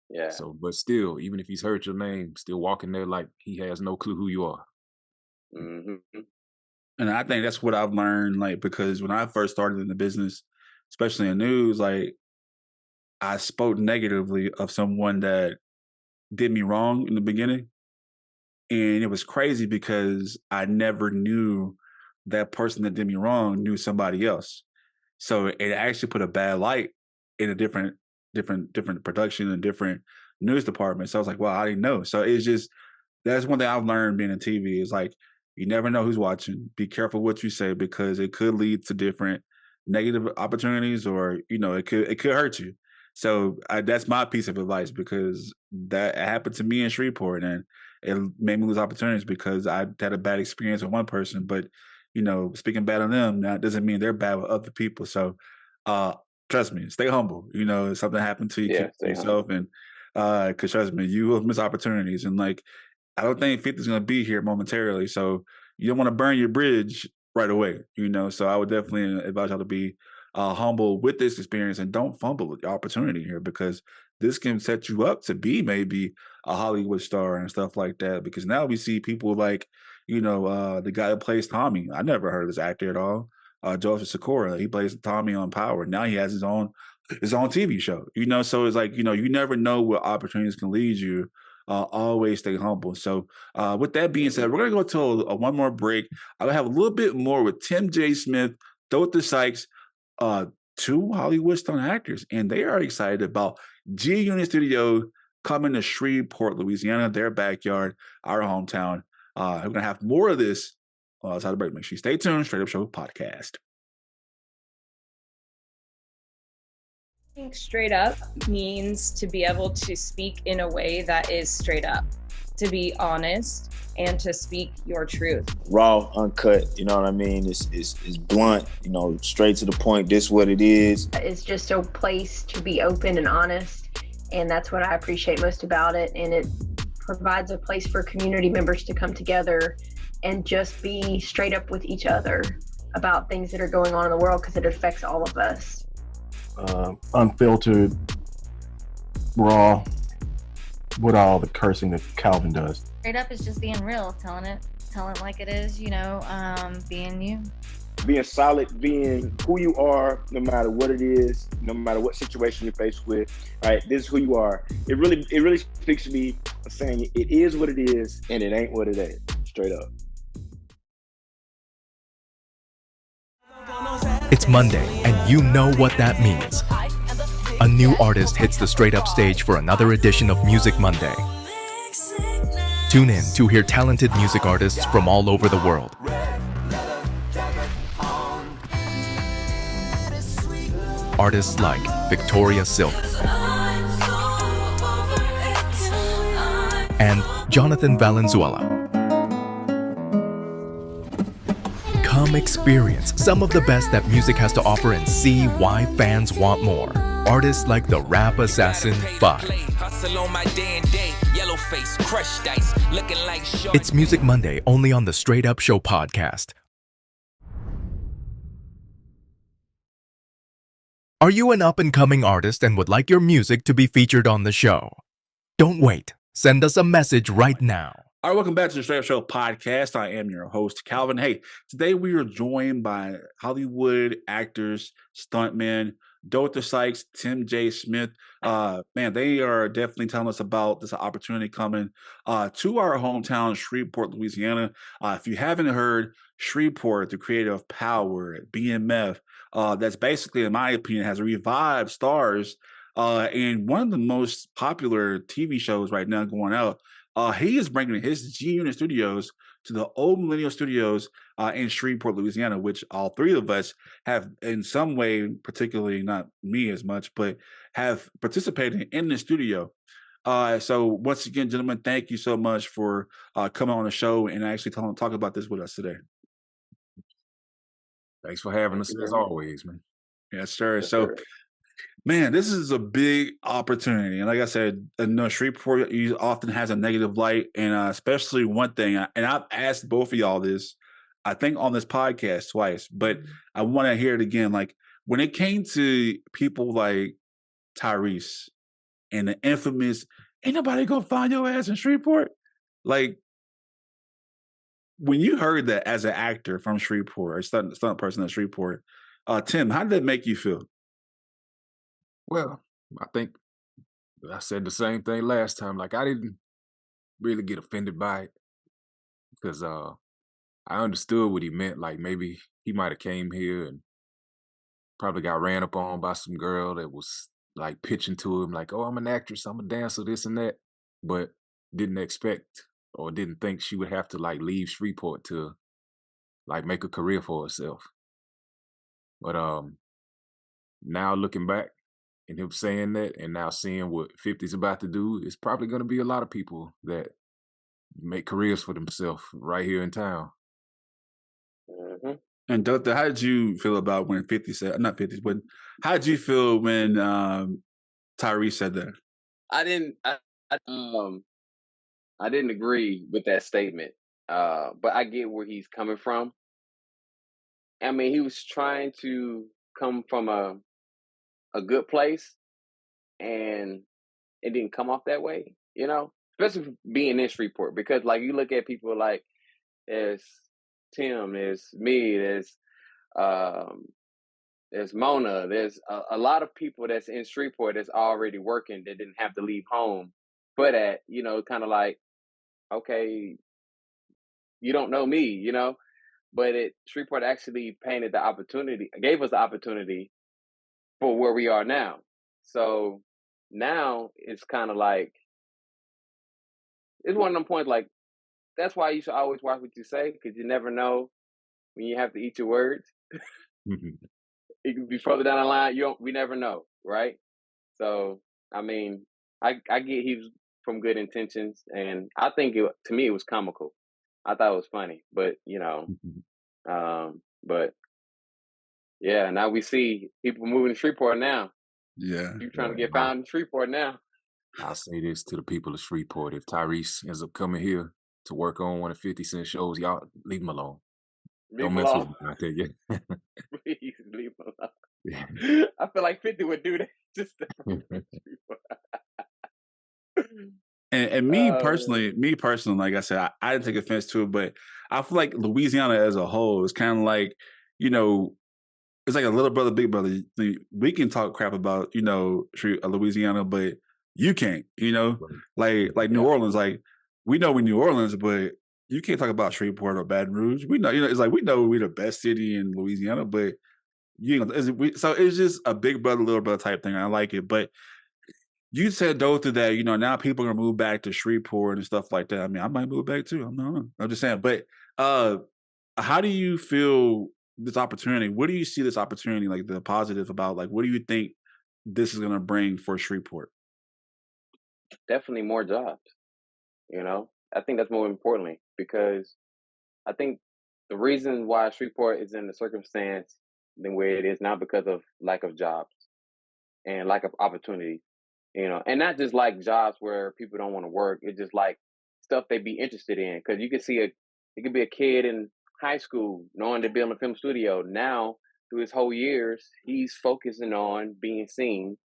yeah. So, but still, even if he's heard your name, still walking there like he has no clue who you are. Hmm. And I think that's what I've learned, like, because when I first started in the business, especially in news, like, I spoke negatively of someone that did me wrong in the beginning. And it was crazy because I never knew that person that did me wrong knew somebody else. So it actually put a bad light in a different production and different news department. So I was like, wow, I didn't know. So it's just that's one thing I've learned being in TV is like you never know who's watching. Be careful what you say because it could lead to different negative opportunities, or it could hurt you. So that's my piece of advice because that happened to me in Shreveport, and it made me lose opportunities because I had a bad experience with one person. But speaking bad on them, that doesn't mean they're bad with other people. So uh, trust me, stay humble. If something happened to you, keep Yeah, it to stay yourself, humble. and because trust me, you will miss opportunities. And like I don't think 50 is going to be here momentarily. So you don't want to burn your bridge right away. So I would definitely advise y'all to be humble with this experience and don't fumble the opportunity here because this can set you up to be maybe a Hollywood star and stuff like that. Because now we see people like, the guy that plays Tommy. I never heard of this actor at all. Joseph Sikora. He plays Tommy on Power. Now he has his own TV show. So it's like, you never know where opportunities can lead you always stay humble. So with that being said, we're going to go to one more break. I'll have a little bit more with Tim J. Smith, Dother Sykes, two Hollywood stunt actors, and they are excited about G-Unit Studio coming to Shreveport, Louisiana, their backyard, our hometown. We're going to have more of this outside the break. Make sure you stay tuned. Straight Up Show podcast. I think straight up means to be able to speak in a way that is straight up, to be honest, and to speak your truth. Raw, uncut, you know what I mean? It's blunt, you know, straight to the point. This is what it is. It's just a place to be open and honest, and that's what I appreciate most about it. And it provides a place for community members to come together and just be straight up with each other about things that are going on in the world, because it affects all of us. Unfiltered, raw, with all the cursing that Calvin does. Straight up is just being real, telling it like it is, you know, being you. Being solid, being who you are, no matter what it is, no matter what situation you're faced with, right? This is who you are. It really speaks to me, saying it is what it is and it ain't what it ain't, straight up. It's Monday, and you know what that means. A new artist hits the Straight Up stage for another edition of Music Monday. Tune in to hear talented music artists from all over the world. Artists like Victoria Silk and Jonathan Valenzuela. Come experience some of the best that music has to offer and see why fans want more. Artists like the Rap Assassin 5. It's Music Monday, only on the Straight Up Show podcast. Are you an up-and-coming artist and would like your music to be featured on the show? Don't wait. Send us a message right now. All right, welcome back to the Straight Up Show podcast. I am your host, Calvin. Hey, today we are joined by Hollywood actors, stuntmen, Dother Sykes, Tim J. Smith. Man, they are definitely telling us about this opportunity coming to our hometown, Shreveport, Louisiana. If you haven't heard, Shreveport, the creative power, BMF, that's basically, in my opinion, has revived stars in one of the most popular TV shows right now going out. He is bringing his G-Unit Studios to the old Millennium Studios in Shreveport, Louisiana, which all three of us have in some way, particularly not me as much, but have participated in the studio. So once again, gentlemen, thank you so much for coming on the show and actually talk about this with us today. Thanks for having us as always, man. Yes, sir. Yes, So, sir. man, this is a big opportunity. And like I said, Shreveport often has a negative light. And especially one thing, and I've asked both of y'all this, I think on this podcast twice, but I want to hear it again. Like when it came to people like Tyrese and the infamous, ain't nobody gonna find your ass in Shreveport. Like, when you heard that as an actor from Shreveport, or stunt person at Shreveport, Tim, how did that make you feel? Well, I think I said the same thing last time. Like, I didn't really get offended by it because I understood what he meant. Like, maybe he might have came here and probably got ran up on by some girl that was like pitching to him like, oh, I'm an actress, I'm a dancer, this and that, but didn't expect or didn't think she would have to like leave Shreveport to like make a career for herself. But now looking back and him saying that and now seeing what 50's about to do, it's probably going to be a lot of people that make careers for themselves right here in town. Mm-hmm. And Dother, how did you feel about when 50 said, not 50, but how did you feel when Tyrese said that? I didn't agree with that statement, but I get where he's coming from. I mean, he was trying to come from a good place, and it didn't come off that way, you know, especially being in Shreveport, because like you look at people like there's Tim, there's me, there's Mona, there's a lot of people that's in Shreveport that's already working that didn't have to leave home for that, you know, kind of like, okay, you don't know me, you know, but Shreveport actually painted the opportunity, gave us the opportunity for where we are now. So now it's kind of like, it's one of them points like, that's why you should always watch what you say, because you never know when you have to eat your words. It could be further down the line. We never know, right? So, I mean, I get he was from good intentions, and I think to me it was comical. I thought it was funny, but you know, but yeah, now we see people moving to Shreveport now. Yeah. You trying to get found in Shreveport now. I'll say this to the people of Shreveport. If Tyrese ends up coming here to work on one of 50 Cent shows, y'all leave him alone. Leave Don't him mess with alone. him out there yet. Please leave him alone. Yeah. I feel like 50 would do that just to And me personally, like I said, I didn't take offense to it, but I feel like Louisiana as a whole is kind of like, you know, it's like a little brother, big brother. We can talk crap about, you know, Louisiana, but you can't, you know, like New Orleans. Like we know we New Orleans, but you can't talk about Shreveport or Baton Rouge. We know, you know, it's like we know we're the best city in Louisiana, but you know, so it's just a big brother, little brother type thing. I like it, but you said though through that, you know, now people are gonna move back to Shreveport and stuff like that. I mean, I might move back too. I'm just saying, but how do you feel this opportunity? What do you see this opportunity, like the positive about? Like, what do you think this is going to bring for Shreveport? Definitely more jobs. You know, I think that's more importantly, because I think the reason why Shreveport is in the circumstance the way it is now because of lack of jobs and lack of opportunity. You know, and not just like jobs where people don't want to work. It's just like stuff they be interested in. Because you can see it could be a kid in high school knowing to build a film studio. Now, through his whole years, he's focusing on being seen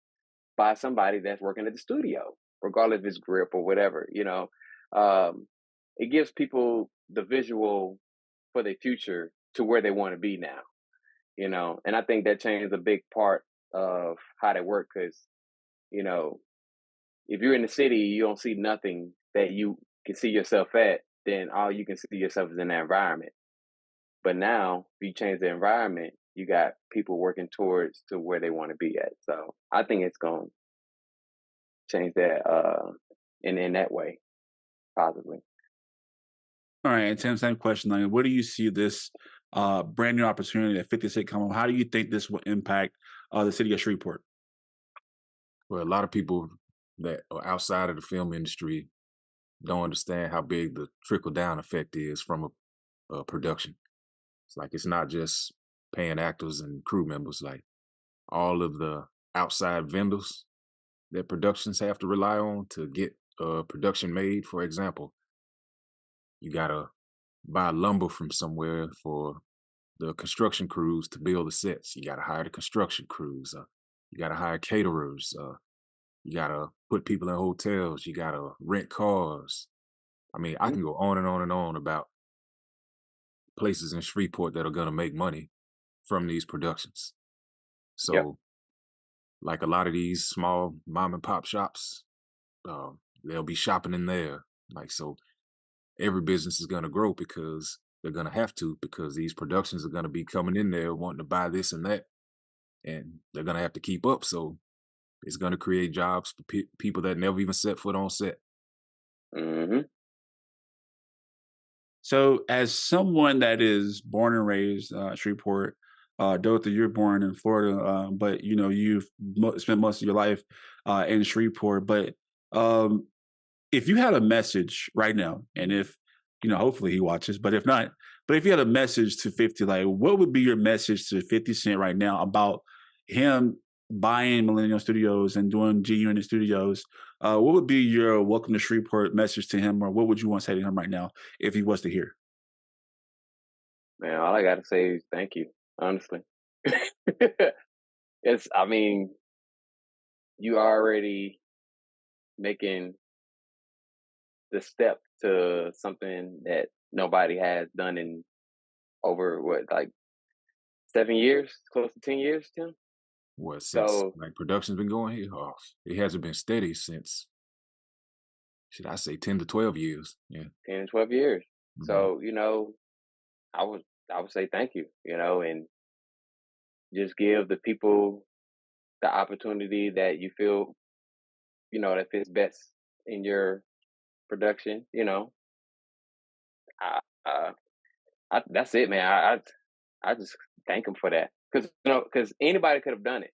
by somebody that's working at the studio, regardless of his grip or whatever. You know, it gives people the visual for their future to where they want to be now. You know, and I think that changes a big part of how they work because, you know, if you're in the city, you don't see nothing that you can see yourself at, then all you can see yourself is in that environment. But now, if you change the environment, you got people working towards to where they want to be at. So I think it's going to change that in that way, positively. All right, and Tim, same question. Like, what do you see this brand new opportunity that 50 Cent come on? How do you think this will impact the city of Shreveport? Well, a lot of people that are outside of the film industry don't understand how big the trickle down effect is from a production. It's like it's not just paying actors and crew members, like all of the outside vendors that productions have to rely on to get a production made. For example, you gotta buy lumber from somewhere for the construction crews to build the sets. You gotta hire the construction crews. You gotta hire caterers. You gotta put people in hotels. You gotta rent cars. I mean, I can go on and on and on about places in Shreveport that are gonna make money from these productions. So, like a lot of these small mom and pop shops, they'll be shopping in there. Like, so every business is gonna grow because they're gonna have to, because these productions are gonna be coming in there wanting to buy this and that, and they're gonna have to keep up. So it's going to create jobs for people that never even set foot on set. Mm-hmm. So, as someone that is born and raised Shreveport, Dother, you're born in Florida, but you know you've spent most of your life in Shreveport. But if you had a message right now, and if you know, hopefully he watches, but if not, but if you had a message to 50, like what would be your message to 50 Cent right now about him buying Millennium Studios and doing G Unit Studios? What would be your welcome to Shreveport message to him, or what would you want to say to him right now if he was to hear? Man, all I got to say is thank you, honestly. I mean, you already making the step to something that nobody has done in over like 7 years, close to 10 years, Tim. What, since like production's been going here? Oh, it hasn't been steady since should I say 10 to 12 years? Yeah. 10 and 12 years. Mhm. So, I would say thank you, and just give the people the opportunity that you feel, that fits best in your production, I, that's it, man. I just thank them for that. Because anybody could have done it.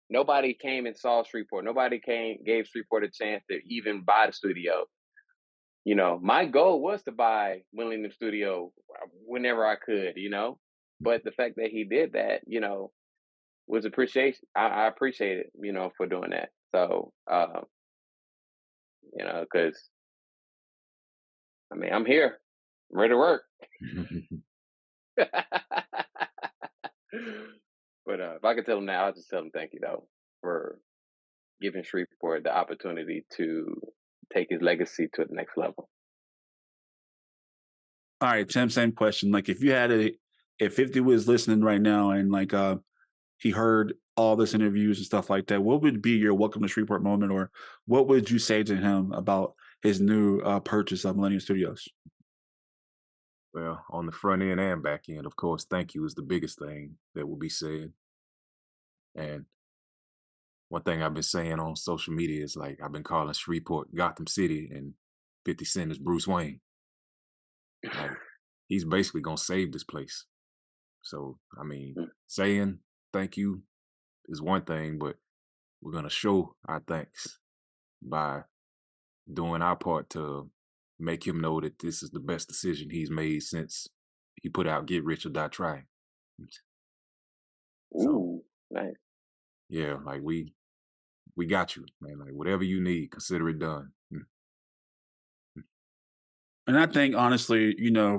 Nobody came and saw Shreveport. Nobody gave Shreveport a chance to even buy the studio. My goal was to buy Millennium Studio whenever I could, but the fact that he did that, was appreciation. I appreciate it, for doing that. So, because I'm here, I'm ready to work. But if I could tell him now, I'll just tell him thank you though for giving Shreveport the opportunity to take his legacy to the next level. All right, Tim, same question. Like if 50 was listening right now and like he heard all this interviews and stuff like that, what would be your welcome to Shreveport moment, or what would you say to him about his new purchase of Millennium Studios? Well, on the front end and back end, of course, thank you is the biggest thing that will be said. And one thing I've been saying on social media is like I've been calling Shreveport Gotham City, and 50 Cent is Bruce Wayne. Like he's basically gonna save this place. So saying thank you is one thing, but we're gonna show our thanks by doing our part to make him know that this is the best decision he's made since he put out Get Rich or Die Trying. Ooh, nice. Yeah, like we got you, man. Like whatever you need, consider it done. And I think honestly,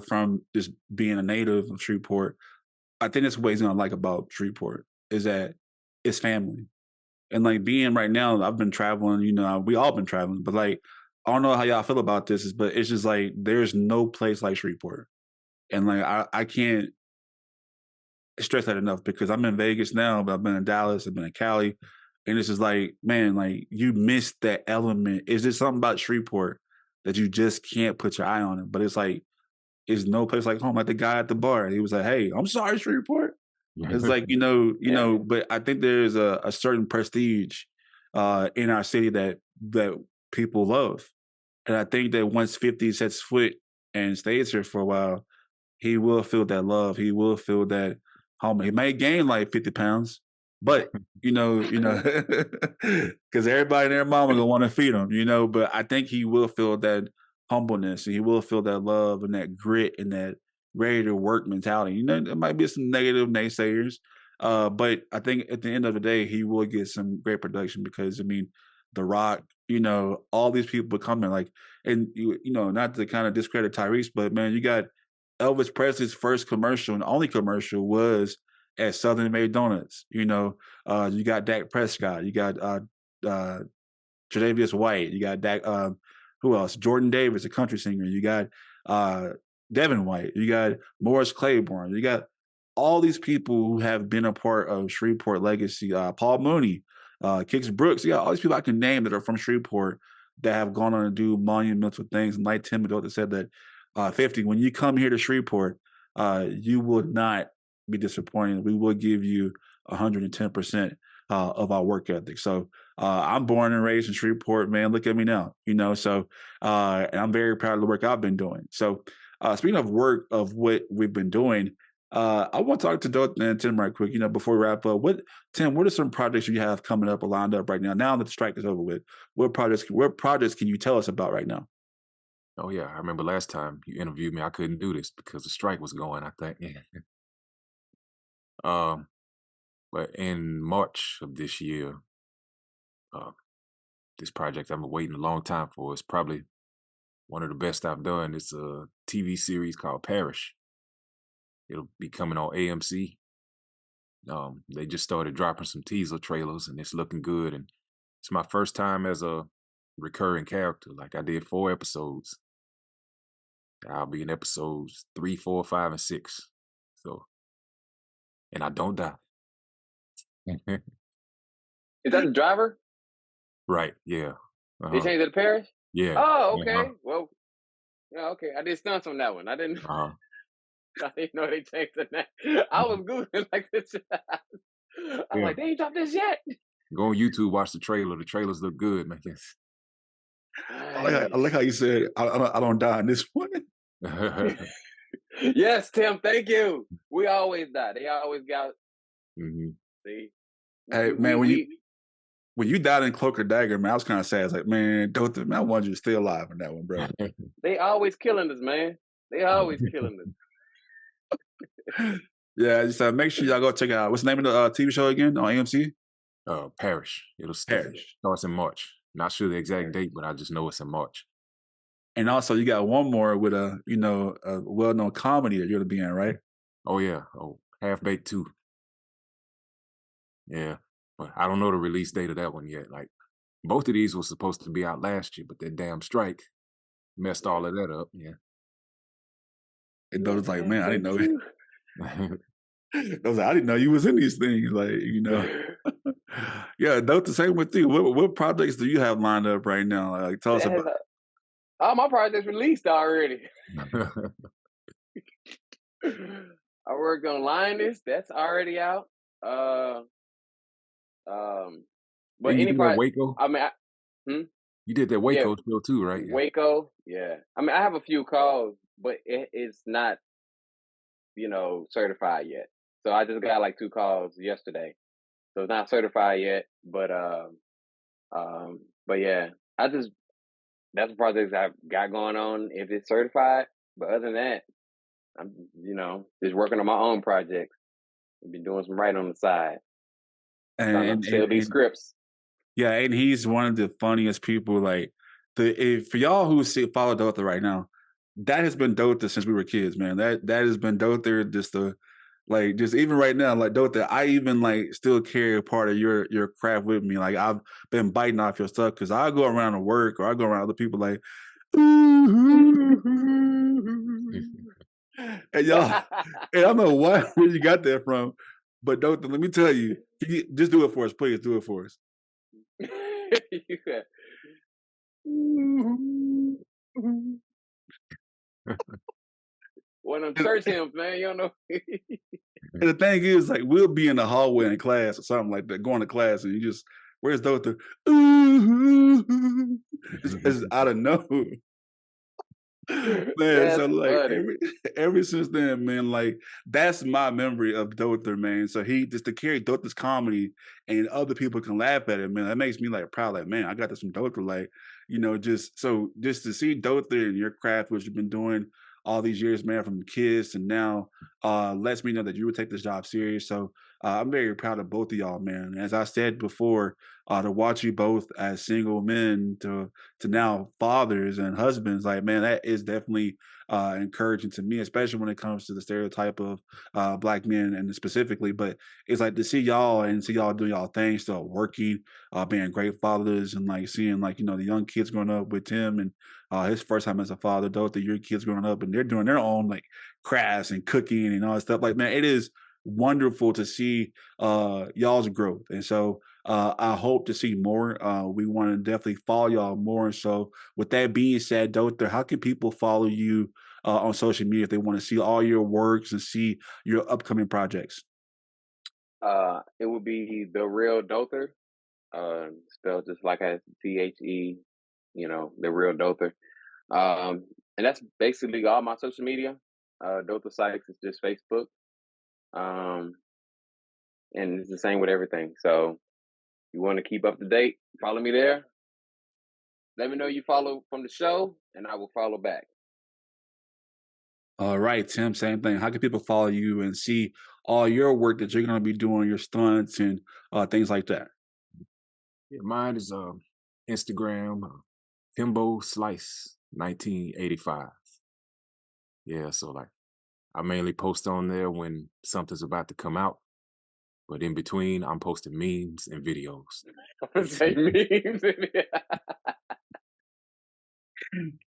from just being a native of Shreveport, I think that's what he's gonna like about Shreveport is that it's family. And like being right now, I've been traveling, we all been traveling, but like I don't know how y'all feel about this, but it's just like there's no place like Shreveport. And like I can't stress that enough because I'm in Vegas now, but I've been in Dallas, I've been in Cali, and it's just like, man, like you missed that element. Is there something about Shreveport that you just can't put your eye on it? But it's like, it's no place like home. Like the guy at the bar, he was like, "Hey, I'm sorry, Shreveport." It's like, but I think there's a certain prestige in our city that people love. And I think that once 50 sets foot and stays here for a while, he will feel that love. He will feel that home. He may gain like 50 pounds, but because everybody and their mama gonna want to feed him, but I think he will feel that humbleness and he will feel that love and that grit and that ready to work mentality. There might be some negative naysayers, but I think at the end of the day, he will get some great production because The Rock, all these people coming like, and not to kind of discredit Tyrese, but man, you got Elvis Presley's first commercial and only commercial was at Southern Made Donuts. You got Dak Prescott, you got Tre'Davious White, you got Dak. Who else? Jordan Davis, a country singer. You got Devin White. You got Morris Claiborne. You got all these people who have been a part of Shreveport legacy. Paul Mooney, Kix Brooks. You got all these people I can name that are from Shreveport that have gone on to do monumental things. And like Tim Adota said that 50, when you come here to Shreveport, you will not be disappointed. We will give you 110% of our work ethic. So I'm born and raised in Shreveport, man. Look at me now, So and I'm very proud of the work I've been doing. So speaking of work, of what we've been doing, I want to talk to Dother and Tim right quick. Before we wrap up, what are some projects you have coming up or lined up right now? Now that the strike is over with, what projects can you tell us about right now? Oh yeah, I remember last time you interviewed me, I couldn't do this because the strike was going, I think. But in March of this year, this project I've been waiting a long time for is probably one of the best I've done. It's a TV series called Parish. It'll be coming on AMC. They just started dropping some teaser trailers and it's looking good. And it's my first time as a recurring character. Like I did 4 episodes. I'll be in episodes 3, 4, 5, and 6. So, and I don't die. Is that the driver? Right, yeah. They changed it to Paris? Yeah. Oh, okay. Well, yeah, okay. I did stunts on that one. I didn't Uh-huh. I didn't know they changed the name. I was Googling like this. I'm Yeah. like, they ain't dropped this yet. Go on YouTube, watch the trailer. The trailers look good, man. I like how you said, I don't die in this one. Yes, Tim, thank you. We always die. They always got see. Hey, man, when you died in Cloak or Dagger, man, I was kind of sad. I was like, man, Dother, man, I wanted you still alive in that one, bro. They always killing us, man. They always killing us. Yeah, just make sure y'all go check it out. What's the name of the TV show again on AMC? Parish. It'll Parish. starts in March. Not sure the exact date, but I just know it's in March. And also, you got one more with a well-known comedy that you're gonna be in, right? Oh yeah. Oh, Half Baked 2. Yeah, but I don't know the release date of that one yet. Like, both of these were supposed to be out last year, but that damn strike messed all of that up. Yeah. And Dother's like, man, I didn't know it. I was like, I didn't know you was in these things, like, you know. Yeah, Dother, same with you. What projects do you have lined up right now? Like, tell us about. All my projects released already. I worked on Lioness. That's already out. But any project, Waco? I mean, you did that Waco show too, right? Yeah. Waco, yeah. I mean, I have a few calls, but it's not, certified yet. So I just got like 2 calls yesterday, so it's not certified yet. But yeah, that's the projects I've got going on if it's certified. But other than that, I'm just working on my own projects. I've been doing some writing on the side. And still these scripts. Yeah, and he's one of the funniest people. Like, for y'all who follow Dother right now, that has been Dother since we were kids, man. That has been Dother. Just even right now, like Dother, I even like still carry a part of your craft with me. Like, I've been biting off your stuff because I go around to work or I go around other people like, and y'all, and I don't know where you got that from, but Dother, let me tell you, can you just do it for us, please. Do it for us. Yeah. One of them church hymns, man. You don't know. And the thing is, like, we'll be in the hallway in class or something like that, going to class, and you just, where's Dother? It's out of nowhere. Man, That's so like funny. ever since then, man, like that's my memory of Dother, man. So he just to carry Dother's comedy and other people can laugh at it, man. That makes me like proud, like, man, I got this from Dother, like, just to see Dother and your craft, which you've been doing all these years, man, from kids and now, lets me know that you would take this job serious. So I'm very proud of both of y'all, man. As I said before, to watch you both as single men to now fathers and husbands, like, man, that is definitely encouraging to me, especially when it comes to the stereotype of Black men and specifically. But it's like to see y'all and see y'all do y'all thing, still working, being great fathers, and like seeing like the young kids growing up with Tim and his first time as a father, Dother, your kids growing up and they're doing their own like crafts and cooking and all that stuff. Like, man, it is wonderful to see y'all's growth. And so I hope to see more. We want to definitely follow y'all more. And so with that being said, Dother, how can people follow you on social media if they want to see all your works and see your upcoming projects? It would be The Real Dother, spelled just like a THE, The Real Dother. And that's basically all my social media. Dother Sykes is just Facebook. And it's the same with everything. So you want to keep up to date, follow me there. Let me know you follow from the show and I will follow back. All right, Tim, same thing. How can people follow you and see all your work that you're going to be doing, your stunts and things like that? Yeah, mine is Instagram, Pimbo Slice 1985. Yeah, so like I mainly post on there when something's about to come out. But in between, I'm posting memes and videos. I'm say memes.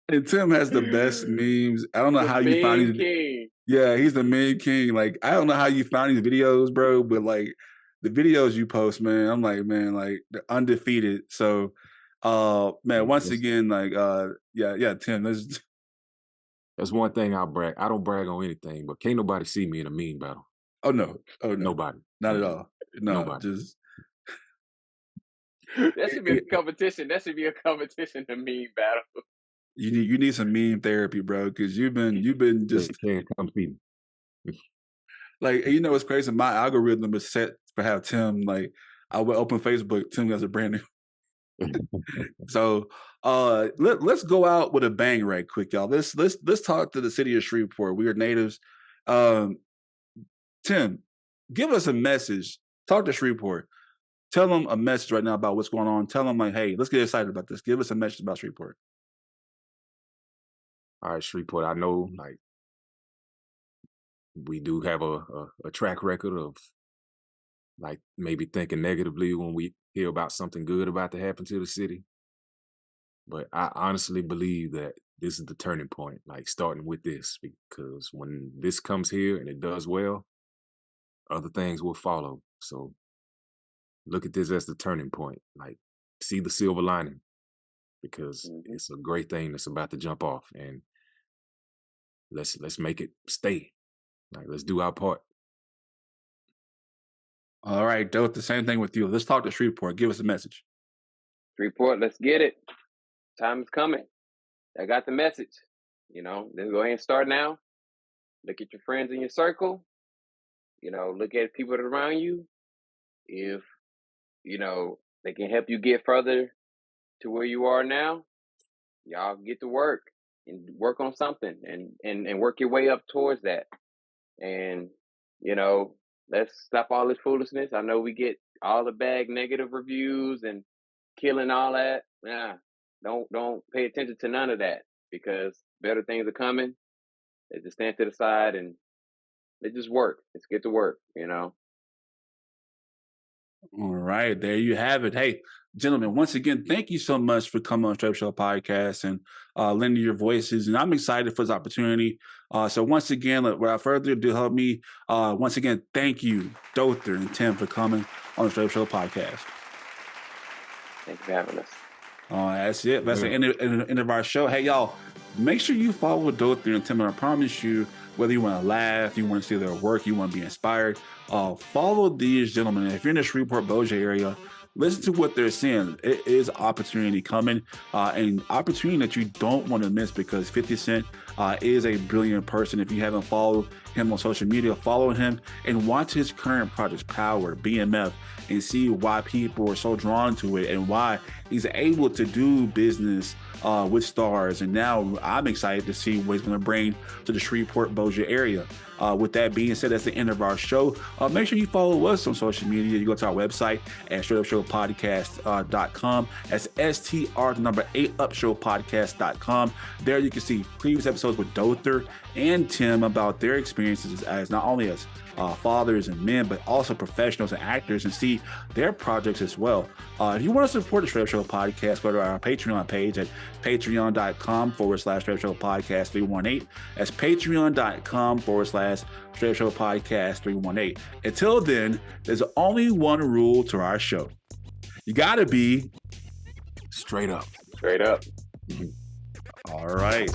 And Tim has the best memes. I don't know how you find these. King. Yeah, he's the meme king. Like, I don't know how you find these videos, bro, but like the videos you post, man, I'm like, man, like they're undefeated. So Man, once That's- again, like, yeah, Tim, That's one thing I brag. I don't brag on anything, but can't nobody see me in a meme battle. oh no, Nobody. not at all. No, Nobody. just That should be a competition. That should be a competition to meme battle. you need some meme therapy, bro, because you've been just Can't come see me. like, you know, it's crazy. My algorithm is set for have Tim, like, I would open Facebook, Tim has a brand new. So let's go out with a bang right quick, y'all. Let's talk to the city of Shreveport. We are natives. Tim, give us a message. Talk to Shreveport. Tell them a message right now about what's going on. Tell them, like, hey, let's get excited about this. Give us a message about Shreveport. All right, Shreveport, I know, like, we do have a track record of, like, maybe thinking negatively when we hear about something good about to happen to the city. But I honestly believe that this is the turning point, like, starting with this, because when this comes here and it does well, other things will follow. So look at this as the turning point. Like, see the silver lining, because it's a great thing that's about to jump off, and let's make it stay. Like, let's do our part. All right, Doth, the same thing with you. Let's talk to Shreveport. Give us a message. Shreveport, let's get it. Time is coming. I got the message. You know, let's go ahead and start now. Look at your friends in your circle. You know, look at people that are around you. If, you know, they can help you get further to where you are now, y'all get to work and work on something and work your way up towards that. And, you know, let's stop all this foolishness. I know we get all the bad negative reviews and killing all that. Nah, don't pay attention to none of that, because better things are coming. Let's just stand to the side and let's just work. Let's get to work, you know. All right, there you have it. Hey, gentlemen, once again, thank you so much for coming on Straight Up Show Podcast and lending your voices. And I'm excited for this opportunity. So once again, without further ado, help me. Once again, thank you, Dother and Tim, for coming on the Straight Up Show Podcast. Thanks for having us. That's it. That's the end of our show. Hey, y'all, make sure you follow Dother and Tim. And I promise you, whether you want to laugh, you want to see their work, you want to be inspired, follow these gentlemen. If you're in the Shreveport-Bossier area, listen to what they're saying. It is opportunity coming, and opportunity that you don't want to miss, because 50 Cent is a brilliant person. If you haven't followed him on social media, follow him and watch his current projects, Power, BMF, and see why people are so drawn to it and why he's able to do business with stars. And now I'm excited to see what he's going to bring to the Shreveport-Bossier area. With that being said, that's the end of our show. Make sure you follow us on social media. You go to our website at straightupshowpodcast.com. That's STR8upshowpodcast.com. There you can see previous episodes with Dother and Tim about their experiences as not only as fathers and men, but also professionals and actors, and see their projects as well. If you want to support the Straight Up Show Podcast, go to our Patreon page at patreon.com/Straight Up Show Podcast 318. That's patreon.com/Straight Up Show Podcast 318. Until then, there's only one rule to our show. You gotta be straight up. Straight up. All right.